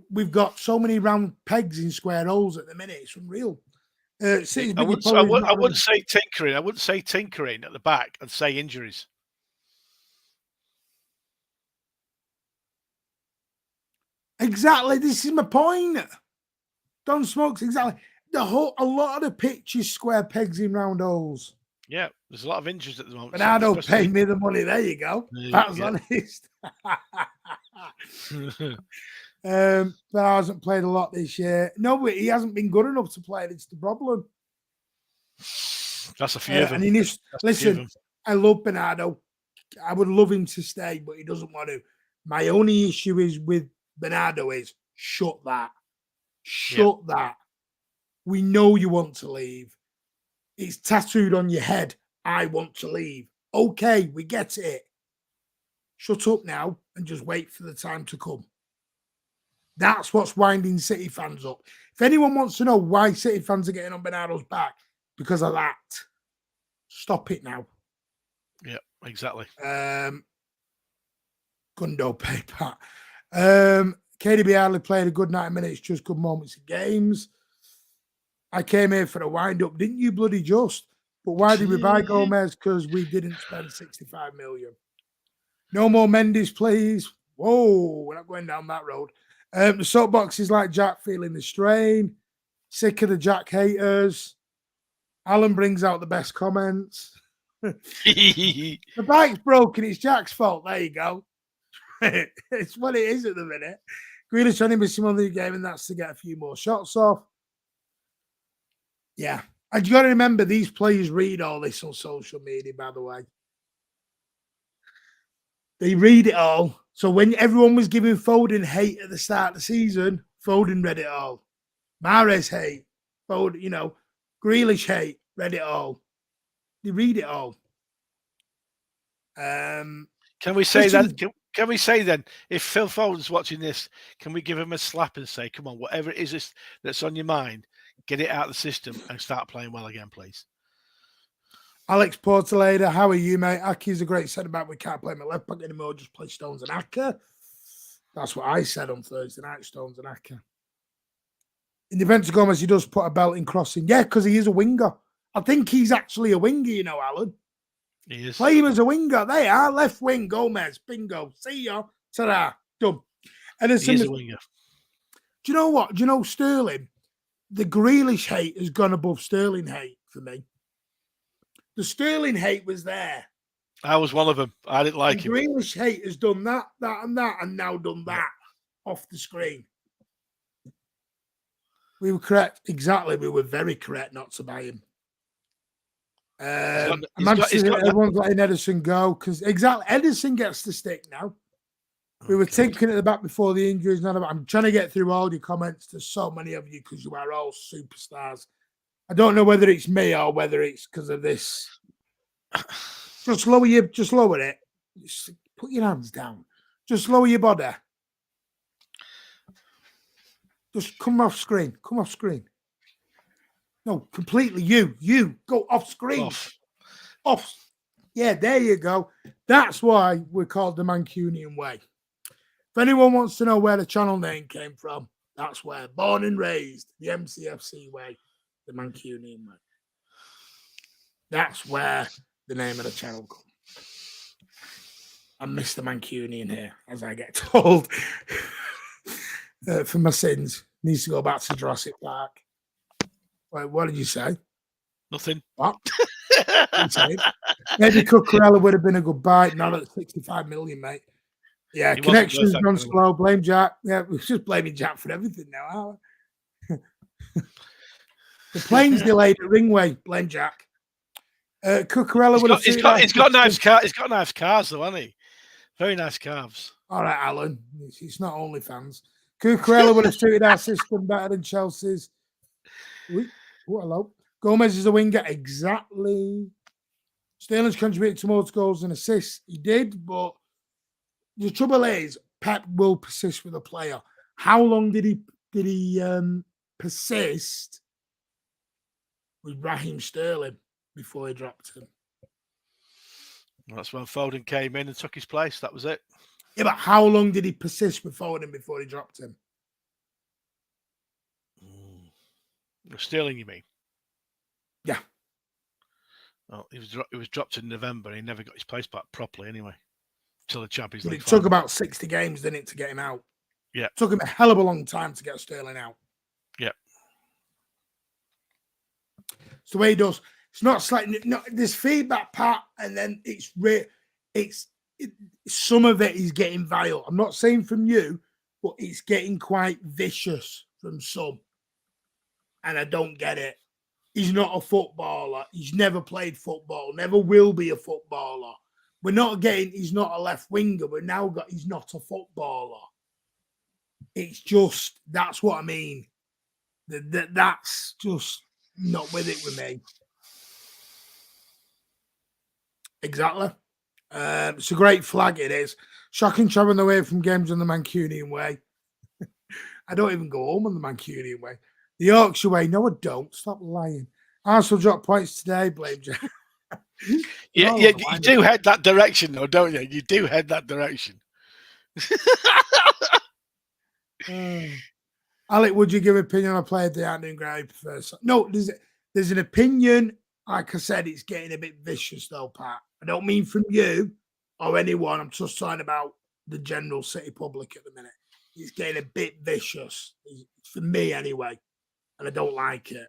We've got so many round pegs in square holes at the minute. It's unreal. I wouldn't say tinkering. I wouldn't say tinkering at the back. I'd say injuries. Exactly. This is my point. Don Smokes, exactly. A lot of the pitch is square pegs in round holes. Yeah, there's a lot of injuries at the moment. But I don't pay me the money. There you go. That's honest. But I hasn't played a lot this year. No, but he hasn't been good enough to play. It's the problem. That's a few of them. And listen, I love Bernardo. I would love him to stay, but he doesn't want to. My only issue is with Bernardo is shut that. Shut that. We know you want to leave. It's tattooed on your head. I want to leave. Okay, we get it. Shut up now and just wait for the time to come. That's what's winding City fans up. If anyone wants to know why City fans are getting on Bernardo's back, because of that. Stop it now. Yeah, exactly. Gundo pay, Pat. KDB hardly played a good 90 minutes, just good moments in games. I came here for a wind-up, didn't you, bloody just? But why did we buy Gomez? Because we didn't spend 65 million. No more Mendes, please. Whoa, we're not going down that road. The soapbox is like Jack feeling the strain. Sick of the Jack haters. Alan brings out the best comments. The bike's broken. It's Jack's fault. There you go. It's what it is at the minute. Grealish only missing one of the game, and that's to get a few more shots off. Yeah. And you got to remember, these players read all this on social media, by the way. They read it all. So when everyone was giving Foden hate at the start of the season, Foden read it all. Mahrez hate. Foden, Grealish hate. Read it all. They read it all. Can we say that? Can we say then, if Phil Foden's watching this, can we give him a slap and say, come on, whatever it is that's on your mind, get it out of the system and start playing well again, please? Alex Portaleda, how are you, mate? Aki's a great centre-back. We can't play my left back anymore. Just play Stones and Aka. That's what I said on Thursday night, Stones and Aka. In defence of Gomez, he does put a belt in crossing. Yeah, because he is a winger. I think he's actually a winger, Alan. He is. Play him as a winger. They are left wing, Gomez. Bingo. See ya. Ta-da. Done. And he is a winger. Do you know what? Do you know Sterling? The Grealish hate has gone above Sterling hate for me. The Sterling hate was there. I was one of them. I didn't like him. Grealish hate has done that, and now done that off the screen. We were correct. Exactly. We were very correct not to buy him. Everyone's letting Ederson go because exactly Ederson gets the stick now. We were tinkering at the back before the injuries. I'm trying to get through all your comments. There's so many of you because you are all superstars. I don't know whether it's me or whether it's because of this. Just lower it. Just put your hands down. Just lower your body. Just come off screen. No, completely. You go off screen. Off. Yeah, there you go. That's why we're called the Mancunian way. If anyone wants to know where the channel name came from, that's where. Born and raised, the MCFC way, the Mancunian way. That's where the name of the channel comes. I'm Mr. Mancunian here, as I get told. For my sins, needs to go back to Jurassic Park. Wait, what did you say? Nothing. What? Maybe Cucurella would have been a good buy, not at 65 million, mate. Yeah, connection's gone slow. Blame Jack. Yeah, we're just blaming Jack for everything now. The plane's delayed at Ringway. Blame Jack. Cucurella would have. He's got nice cars. He's got nice cars, though, hasn't he? Very nice cars. All right, Alan. It's not OnlyFans. Cucurella would have suited our system better than Chelsea's. Oh, hello. Gomez is a winger. Exactly. Sterling's contributed to more goals and assists. He did, but the trouble is Pep will persist with a player. How long did he persist with Raheem Sterling before he dropped him? That's when Foden came in and took his place. That was it. Yeah, but how long did he persist with Foden before he dropped him? Sterling, you mean? Yeah. Well, he was dropped in November. And he never got his place back properly anyway, till the Champions League. It took about 60 games, didn't it, to get him out? Yeah. It took him a hell of a long time to get Sterling out. Yeah. It's the way he does. It's not slightly. No, there's feedback, Pat, and then some of it is getting vile. I'm not saying from you, but it's getting quite vicious from some, and I don't get it. He's not a footballer. He's never played football. Never will be a footballer. We're not getting. He's not a left winger. We're now got. He's not a footballer. It's just that's what I mean. That's just not with it with me. Exactly. It's a great flag, it is. Shocking travelling away from games on the Mancunian way. I don't even go home on the Mancunian way. The Yorkshire way, no, I don't. Stop lying. Arsenal dropped points today, blame Jack. Yeah, you do head that direction, though, don't you? You do head that direction. Alec, would you give an opinion on a player they aren't doing great? No, there's an opinion. Like I said, it's getting a bit vicious, though, Pat. I don't mean from you or anyone. I'm just talking about the general city public at the minute. It's getting a bit vicious, for me anyway, and I don't like it.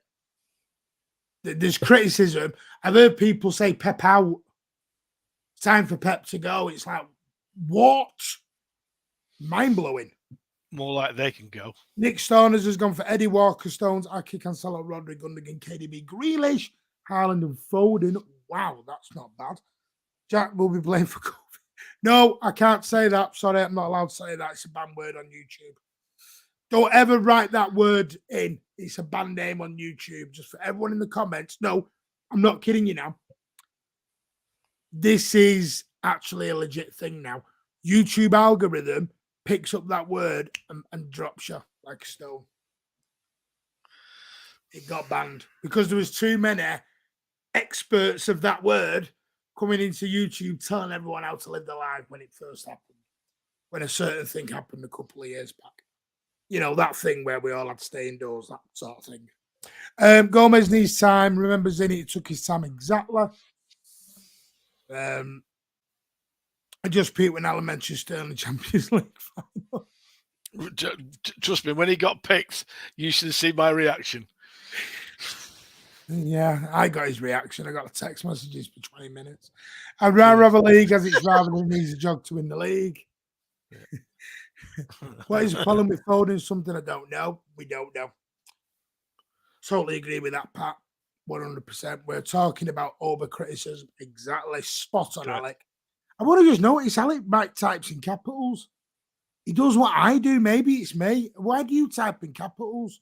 There's criticism. I've heard people say Pep out. It's time for Pep to go. It's like, what? Mind-blowing. More like they can go. Nick Storners has gone for Eddie Walker, Stones, Aki, Cancelo, Rodri, Gundogan, KDB, Grealish, Haaland and Foden. Wow, that's not bad. Jack will be blamed for COVID. No, I can't say that. Sorry, I'm not allowed to say that. It's a banned word on YouTube. Don't ever write that word in. It's a banned name on YouTube. Just for everyone in the comments. No, I'm not kidding you now. This is actually a legit thing now. YouTube algorithm picks up that word and drops you like a stone. It got banned because there was too many experts of that word coming into YouTube telling everyone how to live their life when it first happened, when a certain thing happened a couple of years back. You know, that thing where we all had to stay indoors, that sort of thing. Gomez needs time. Remember, Zinni took his time exactly. I just peeped when Alan mentioned Sterling Champions League final. Trust me, when he got picked, you should have seen my reaction. Yeah, I got his reaction. I got the text messages for 20 minutes. I'd rather have a league as it's rather than an easy jog to win the league. What is the problem with Foden? Something I don't know. We don't know. Totally agree with that, Pat. 100%. We're talking about over criticism. Exactly. Spot on, Correct. Alec. I want to just notice Alec Mike types in capitals. He does what I do. Maybe it's me. Why do you type in capitals?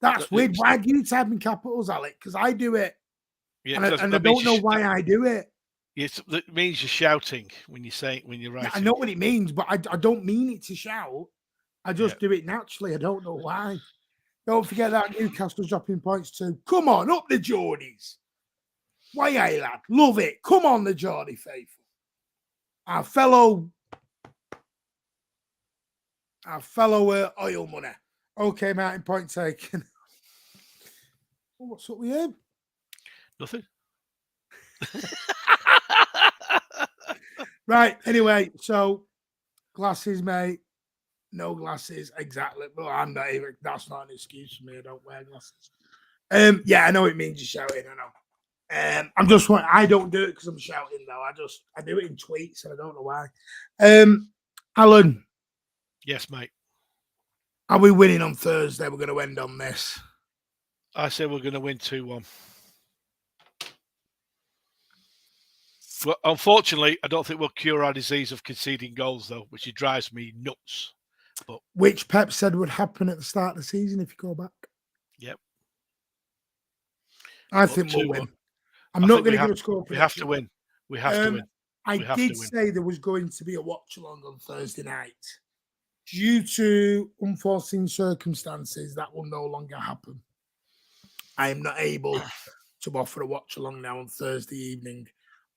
That's weird. Why do you type in capitals, Alec? Because I do it. Yeah, and I don't know why I do it. Yes, it means you're shouting when you're writing. I know what it means, but I don't mean it to shout. I just do it naturally. I don't know why. Don't forget that Newcastle's dropping points too. Come on, up the Geordies. Why, lad? Love it. Come on, the Geordie faithful. Our fellow oil money. Okay, Martin, point taken. What's up with him? Nothing. Right. Anyway, so glasses, mate. No glasses, exactly. But I'm not even. That's not an excuse for me. I don't wear glasses. Yeah, I know it means you're shouting. I know. I'm just. I don't do it because I'm shouting though. I do it in tweets, and I don't know why. Alan. Yes, mate. Are we winning on Thursday? We're going to end on this. I say we're going to win 2-1. Well, unfortunately, I don't think we'll cure our disease of conceding goals, though, which drives me nuts. But which Pep said would happen at the start of the season if you go back. Yep. I think we'll win. I'm not going to give a score prediction. We have to win. We have to win. I did say there was going to be a watch along on Thursday night. Due to unforeseen circumstances, that will no longer happen. I am not able to offer a watch along now on Thursday evening,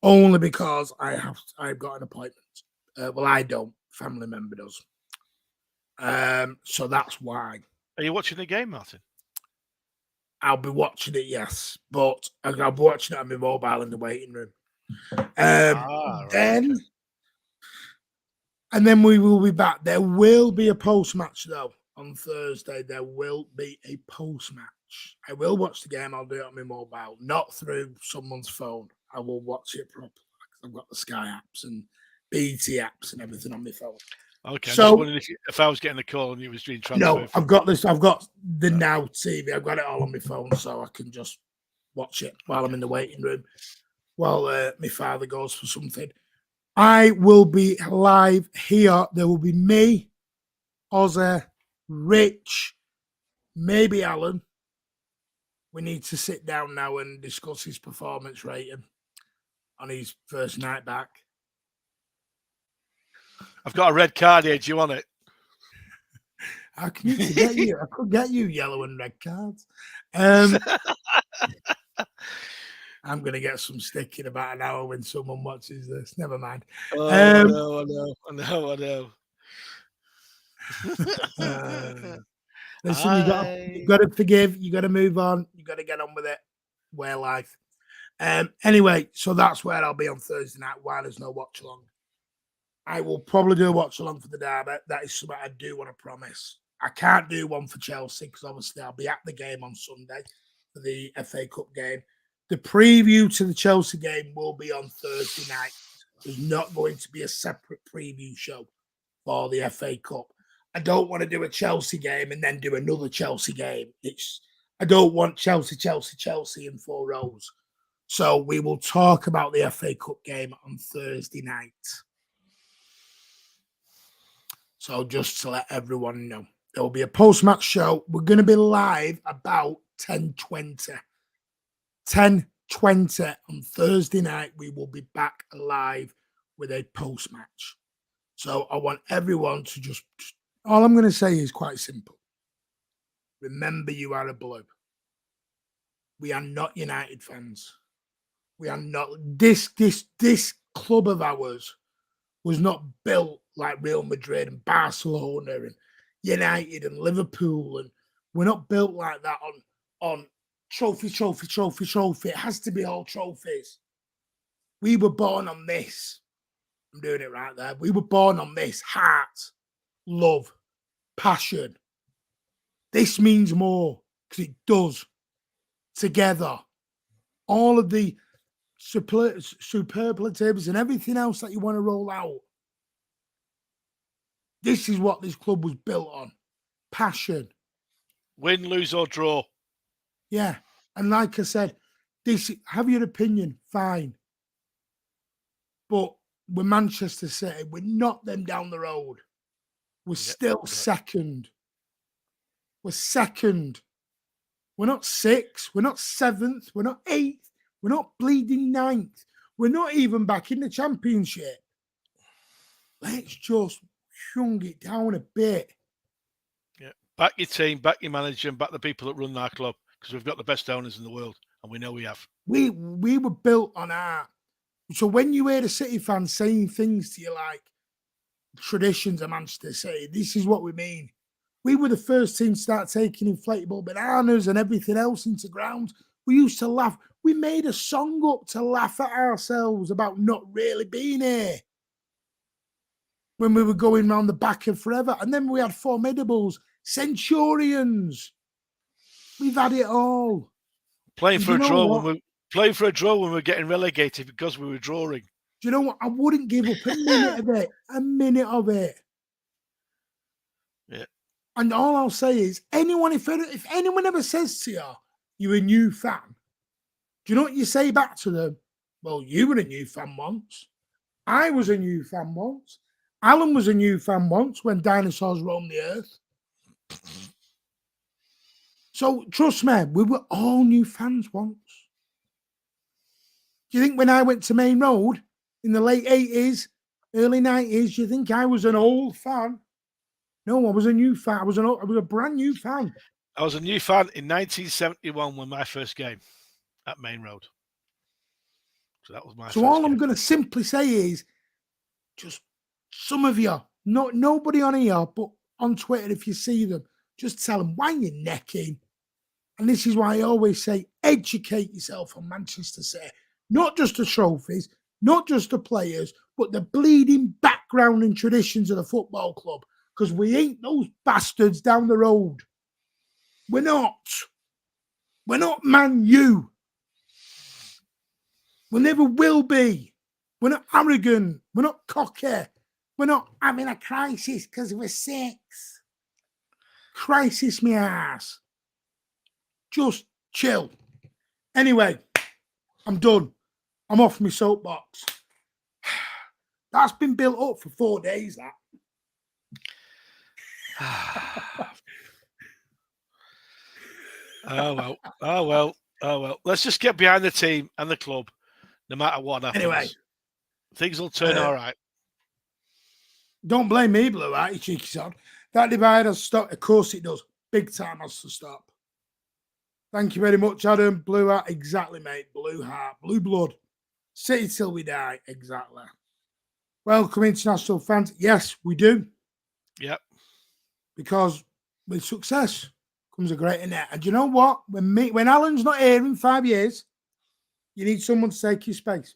only because I've got an appointment. Well, I don't. Family member does. So that's why. Are you watching the game, Martin? I'll be watching it, yes, but I'll be watching it on my mobile in the waiting room. Then. And then we will be back. There will be a post-match, though, on Thursday. There will be a post-match. I will watch the game. I'll do it on my mobile, not through someone's phone. I will watch it properly. I've got the Sky apps and BT apps and everything on my phone. Okay, so, I'm just wondering if I was getting a call and you was doing transfer. No, I've got this. I've got the Now TV. I've got it all on my phone, so I can just watch it while I'm in the waiting room, while my father goes for something. I will be live here. There will be me, Ozzy, Rich, maybe Alan. We need to sit down now and discuss his performance rating on his first night back. I've got a red card here. Do you want it? I can get you. I could get you yellow and red cards. I'm going to get some stick in about an hour when someone watches this. Never mind. Oh, I know. Listen, you got to forgive. You got to move on. You got to get on with it. Wear life. Anyway, so that's where I'll be on Thursday night while there's no watch along. I will probably do a watch along for the derby. That is something I do want to promise. I can't do one for Chelsea because obviously I'll be at the game on Sunday for the FA Cup game. The preview to the Chelsea game will be on Thursday night. There's not going to be a separate preview show for the FA Cup. I don't want to do a Chelsea game and then do another Chelsea game. I don't want Chelsea in 4 rows. So we will talk about the FA Cup game on Thursday night. So just to let everyone know, there will be a post-match show. We're going to be live about 10:20. 10:20 on Thursday night. We will be back live with a post-match. So I want everyone to just all I'm going to say is quite simple. Remember, you are a Blue. We are not United fans. We are not. This club of ours was not built like Real Madrid and Barcelona and United and Liverpool, and we're not built like that on trophy. It has to be all trophies. We were born on this. I'm doing it right there. We were born on this. Heart, love, passion. This means more because it does. Together. All of the superlatives and everything else that you want to roll out. This is what this club was built on. Passion. Win, lose or draw. Yeah. And like I said, Have your opinion, fine. But we're Manchester City. We're not them down the road. We're still second. We're second. We're not sixth. We're not seventh. We're not eighth. We're not bleeding ninth. We're not even back in the Championship. Let's just shung it down a bit. Yeah, back your team, back your manager, and back the people that run our club, because we've got the best owners in the world, and we know we have. We were built on art. So when you hear the City fans saying things to you like traditions of Manchester City, this is what we mean. We were the first team to start taking inflatable bananas and everything else into ground. We used to laugh. We made a song up to laugh at ourselves about not really being here when we were going round the back of forever. And then we had Formidables, Centurions. We've had it all. Playing for a draw when we're getting relegated because we were drawing. Do you know what? I wouldn't give up a minute of it. A minute of it. Yeah. And all I'll say is, if anyone ever says to you, you're a new fan, do you know what you say back to them? Well, you were a new fan once. I was a new fan once. Alan was a new fan once when dinosaurs roamed the earth. So trust me, we were all new fans once. Do you think when I went to Main Road in the late 80s, early 90s, do you think I was an old fan? No, I was a new fan. I was a brand new fan. I was a new fan in 1971 when my first game at Main Road. So that was my first game. I'm going to simply say is, just some of you, nobody on here, but on Twitter, if you see them, just tell them why you're necking. And this is why I always say, educate yourself on Manchester City. Not just the trophies, not just the players, but the bleeding background and traditions of the football club. Because we ain't those bastards down the road. We're not. We're not Man U. We never will be. We're not arrogant. We're not cocky. We're not having a crisis because we're six. Crisis me ass. Just chill. Anyway, I'm done. I'm off my soapbox. That's been built up for 4 days, that. Oh well. Let's just get behind the team and the club, no matter what happens. Anyway, things will turn all right. Don't blame me, Blue Eye, you cheeky son. That divide has stopped. Of course it does. Big time has to stop. Thank you very much, Adam. Blue Heart, exactly, mate. Blue heart, blue blood. City till we die, exactly. Welcome, international fans. Yes, we do. Yep. Because with success comes a greater net. And you know what? When Alan's not here in 5 years, you need someone to take your space.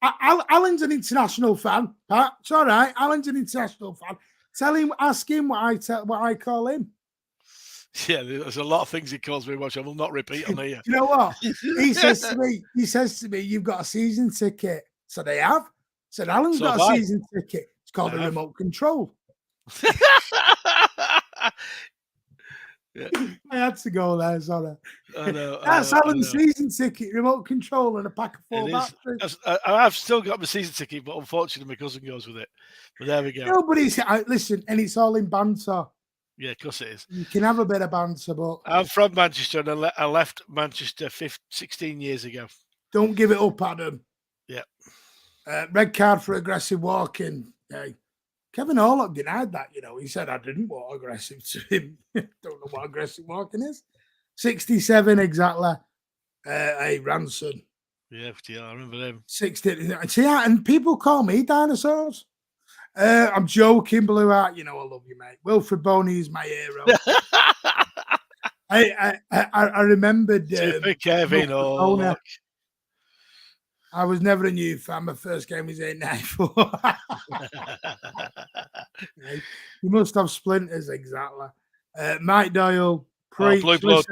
Alan's an international fan, Pat. It's all right. Alan's an international fan. Ask him what I call him. Yeah, there's a lot of things he calls me, which I will not repeat on here. You know what? He says to me, you've got a season ticket. So they have. Said Alan's got a season ticket. It's called a remote control. Yeah. I had to go there, sorry. That's Alan's season ticket, remote control, and a pack of 4 batteries. I've still got my season ticket, but unfortunately my cousin goes with it. But there we go. No, but listen, and it's all in banter. Yeah, of course it is. You can have a bit of banter, but I'm from Manchester, and I left Manchester 16 years ago. Don't give it up, Adam. Yeah. Red card for aggressive walking. Kevin Horlock denied that, He said, I didn't walk aggressive to him. Don't know what aggressive walking is. 67, exactly. Ranson. Yeah, I remember them. 60. See, and people call me dinosaurs. I'm joking, Blue Heart. I love you, mate. Wilfred Boney is my hero. I remembered. Kevin Horlock. I was never a new fan. My first game was 894. You must have splinters, exactly. Mike Doyle, Blue blood.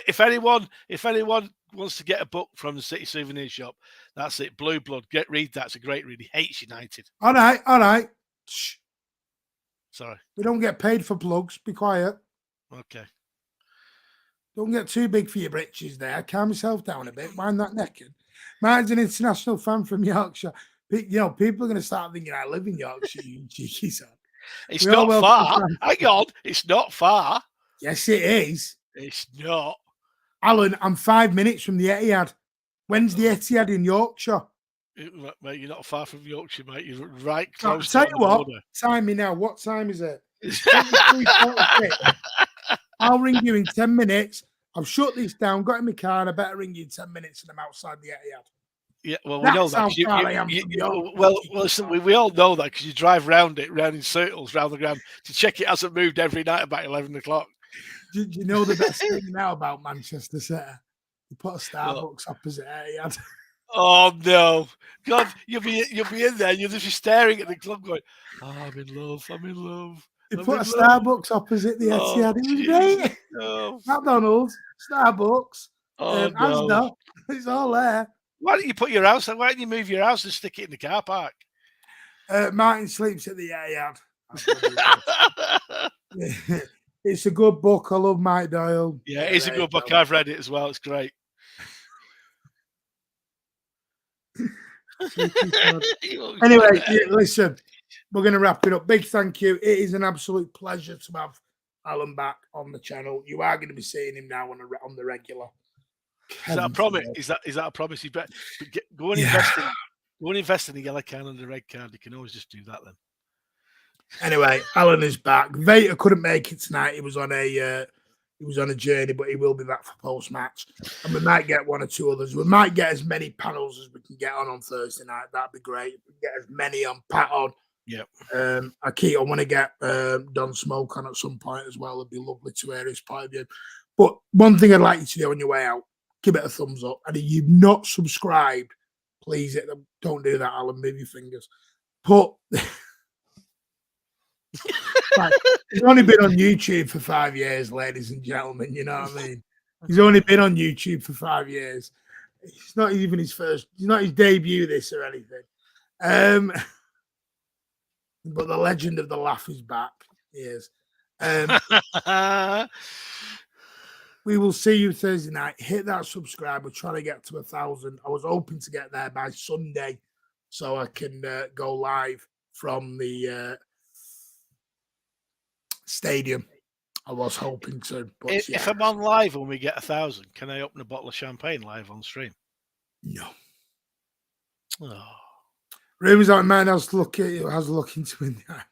If anyone wants to get a book from the City Souvenir Shop, that's it. Blue Blood. Read that. It's a great read. He hates United. All right. Shh. Sorry. We don't get paid for plugs. Be quiet. Okay. Don't get too big for your britches there. Calm yourself down a bit. Wind that neck in. Martin's an international fan from Yorkshire. People are going to start thinking I live in Yorkshire, you cheeky son. It's not far. Hang on. It's not far. Yes, it is. It's not. Alan, I'm 5 minutes from the Etihad. When's the Etihad in Yorkshire? Mate, you're not far from Yorkshire, mate. You're right close to the what, border. Time me now. What time is it? It's 23:46. I'll ring you in 10 minutes. I've shut this down, got in my car, and I better ring you in 10 minutes and I'm outside the Etihad. Yeah, well, we know that. Listen, we all know that because you drive round in circles round the ground to check it hasn't moved every night about 11 o'clock. Do you know the best thing now about Manchester City? You put a Starbucks opposite Etihad. Oh no, God! You'll be in there. You'll just be staring at the club, going, "Oh, I'm in love. I'm in love." You put a Starbucks opposite the Etihad. It was great. No. McDonald's, Starbucks, no. Asda. It's all there. Why don't you put your house? Why don't you move your house and stick it in the car park? Martin sleeps at the Etihad. It's a good book. I love Mike Doyle. Yeah, it's a good book. I've read it as well. It's great. Anyway, listen, we're going to wrap it up. Big thank you. It is an absolute pleasure to have Alan back on the channel. You are going to be seeing him now on the regular. Is that a promise? Is that a promise? You bet. Go and invest in the yellow card and the red card. You can always just do that then. Anyway, Alan is back. Vader couldn't make it tonight. He was on a journey, but he will be back for post match, and we might get one or two others. We might get as many panels as we can get on Thursday night. That'd be great. We can get as many on Pat on. Yeah. I want to get Don Smoke on at some point as well. It'd be lovely to hear his point of view. But one thing I'd like you to do on your way out, give it a thumbs up. And if you've not subscribed, please don't do that, Alan. Move your fingers. He's only been on YouTube for 5 years, ladies and gentlemen. You know what I mean? He's only been on YouTube for 5 years. It's not even his debut, this or anything. But the legend of the laugh is back. He is. We will see you Thursday night. Hit that subscribe. We're trying to get to 1,000. I was hoping to get there by Sunday so I can go live from the stadium. I was hoping to. But if I'm on live when we get 1,000, can I open a bottle of champagne live on stream? No. Oh. Rumours like man has looking to win that.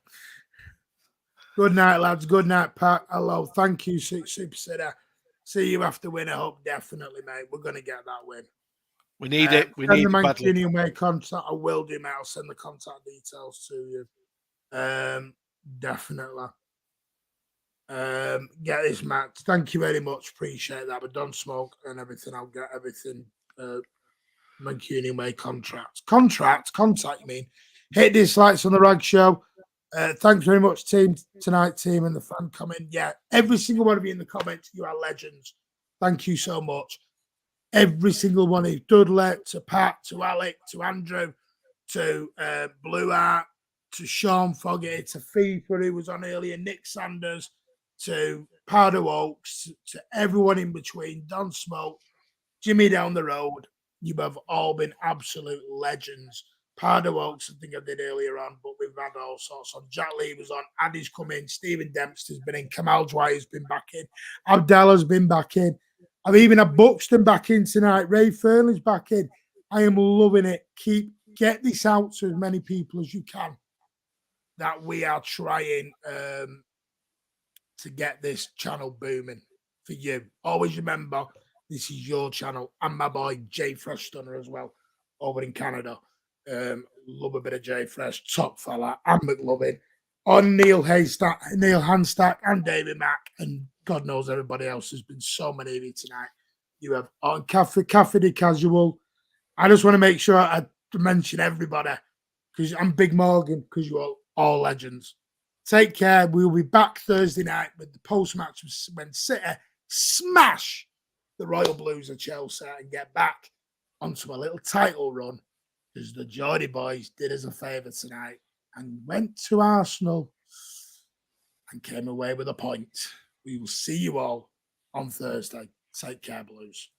Good night, lads. Good night, Pat. Hello. Thank you, Super Sitter. See you after win. I hope definitely, mate. We're going to get that win. We need it. We need the Mancunian way contact. I will do, mate. I'll send the contact details to you. Definitely. Get this match. Thank you very much. Appreciate that. But don't smoke and everything. I'll get everything. Mancunian way contact, you mean. Hit dislikes on the Rag Show. Thanks very much, team, tonight, team, and the fan comment. Yeah, every single one of you in the comments, you are legends. Thank you so much. Every single one of you, Dudley, to Pat, to Alec, to Andrew, to Blue Art, to Sean Fogarty, to FIFA, who was on earlier, Nick Sanders, to Pardo Oaks, to everyone in between, Don Smoke, Jimmy down the road. You have all been absolute legends. Pardo Oaks, I think I did earlier on, but we've had all sorts on. Jack Lee was on. Addy's come in. Stephen Dempster's been in. Kamal Dwyer's been back in. Abdallah's been back in. I've even had Buxton back in tonight. Ray Fernley's back in. I am loving it. Get this out to as many people as you can. That we are trying to get this channel booming for you. Always remember, this is your channel. And my boy Jay Fresh Stunner as well over in Canada. Love a bit of Jay Fresh, top fella, and McLovin. On Neil Handstack, and David Mack, and God knows everybody else. There's been so many of you tonight. You have on Cafe de Casual. I just want to make sure I mention everybody because I'm Big Morgan, because you are all legends. Take care. We'll be back Thursday night with the post-match when City smash the Royal Blues of Chelsea and get back onto a little title run, because the Geordie boys did us a favour tonight and went to Arsenal and came away with a point. We will see you all on Thursday. Take care, Blues.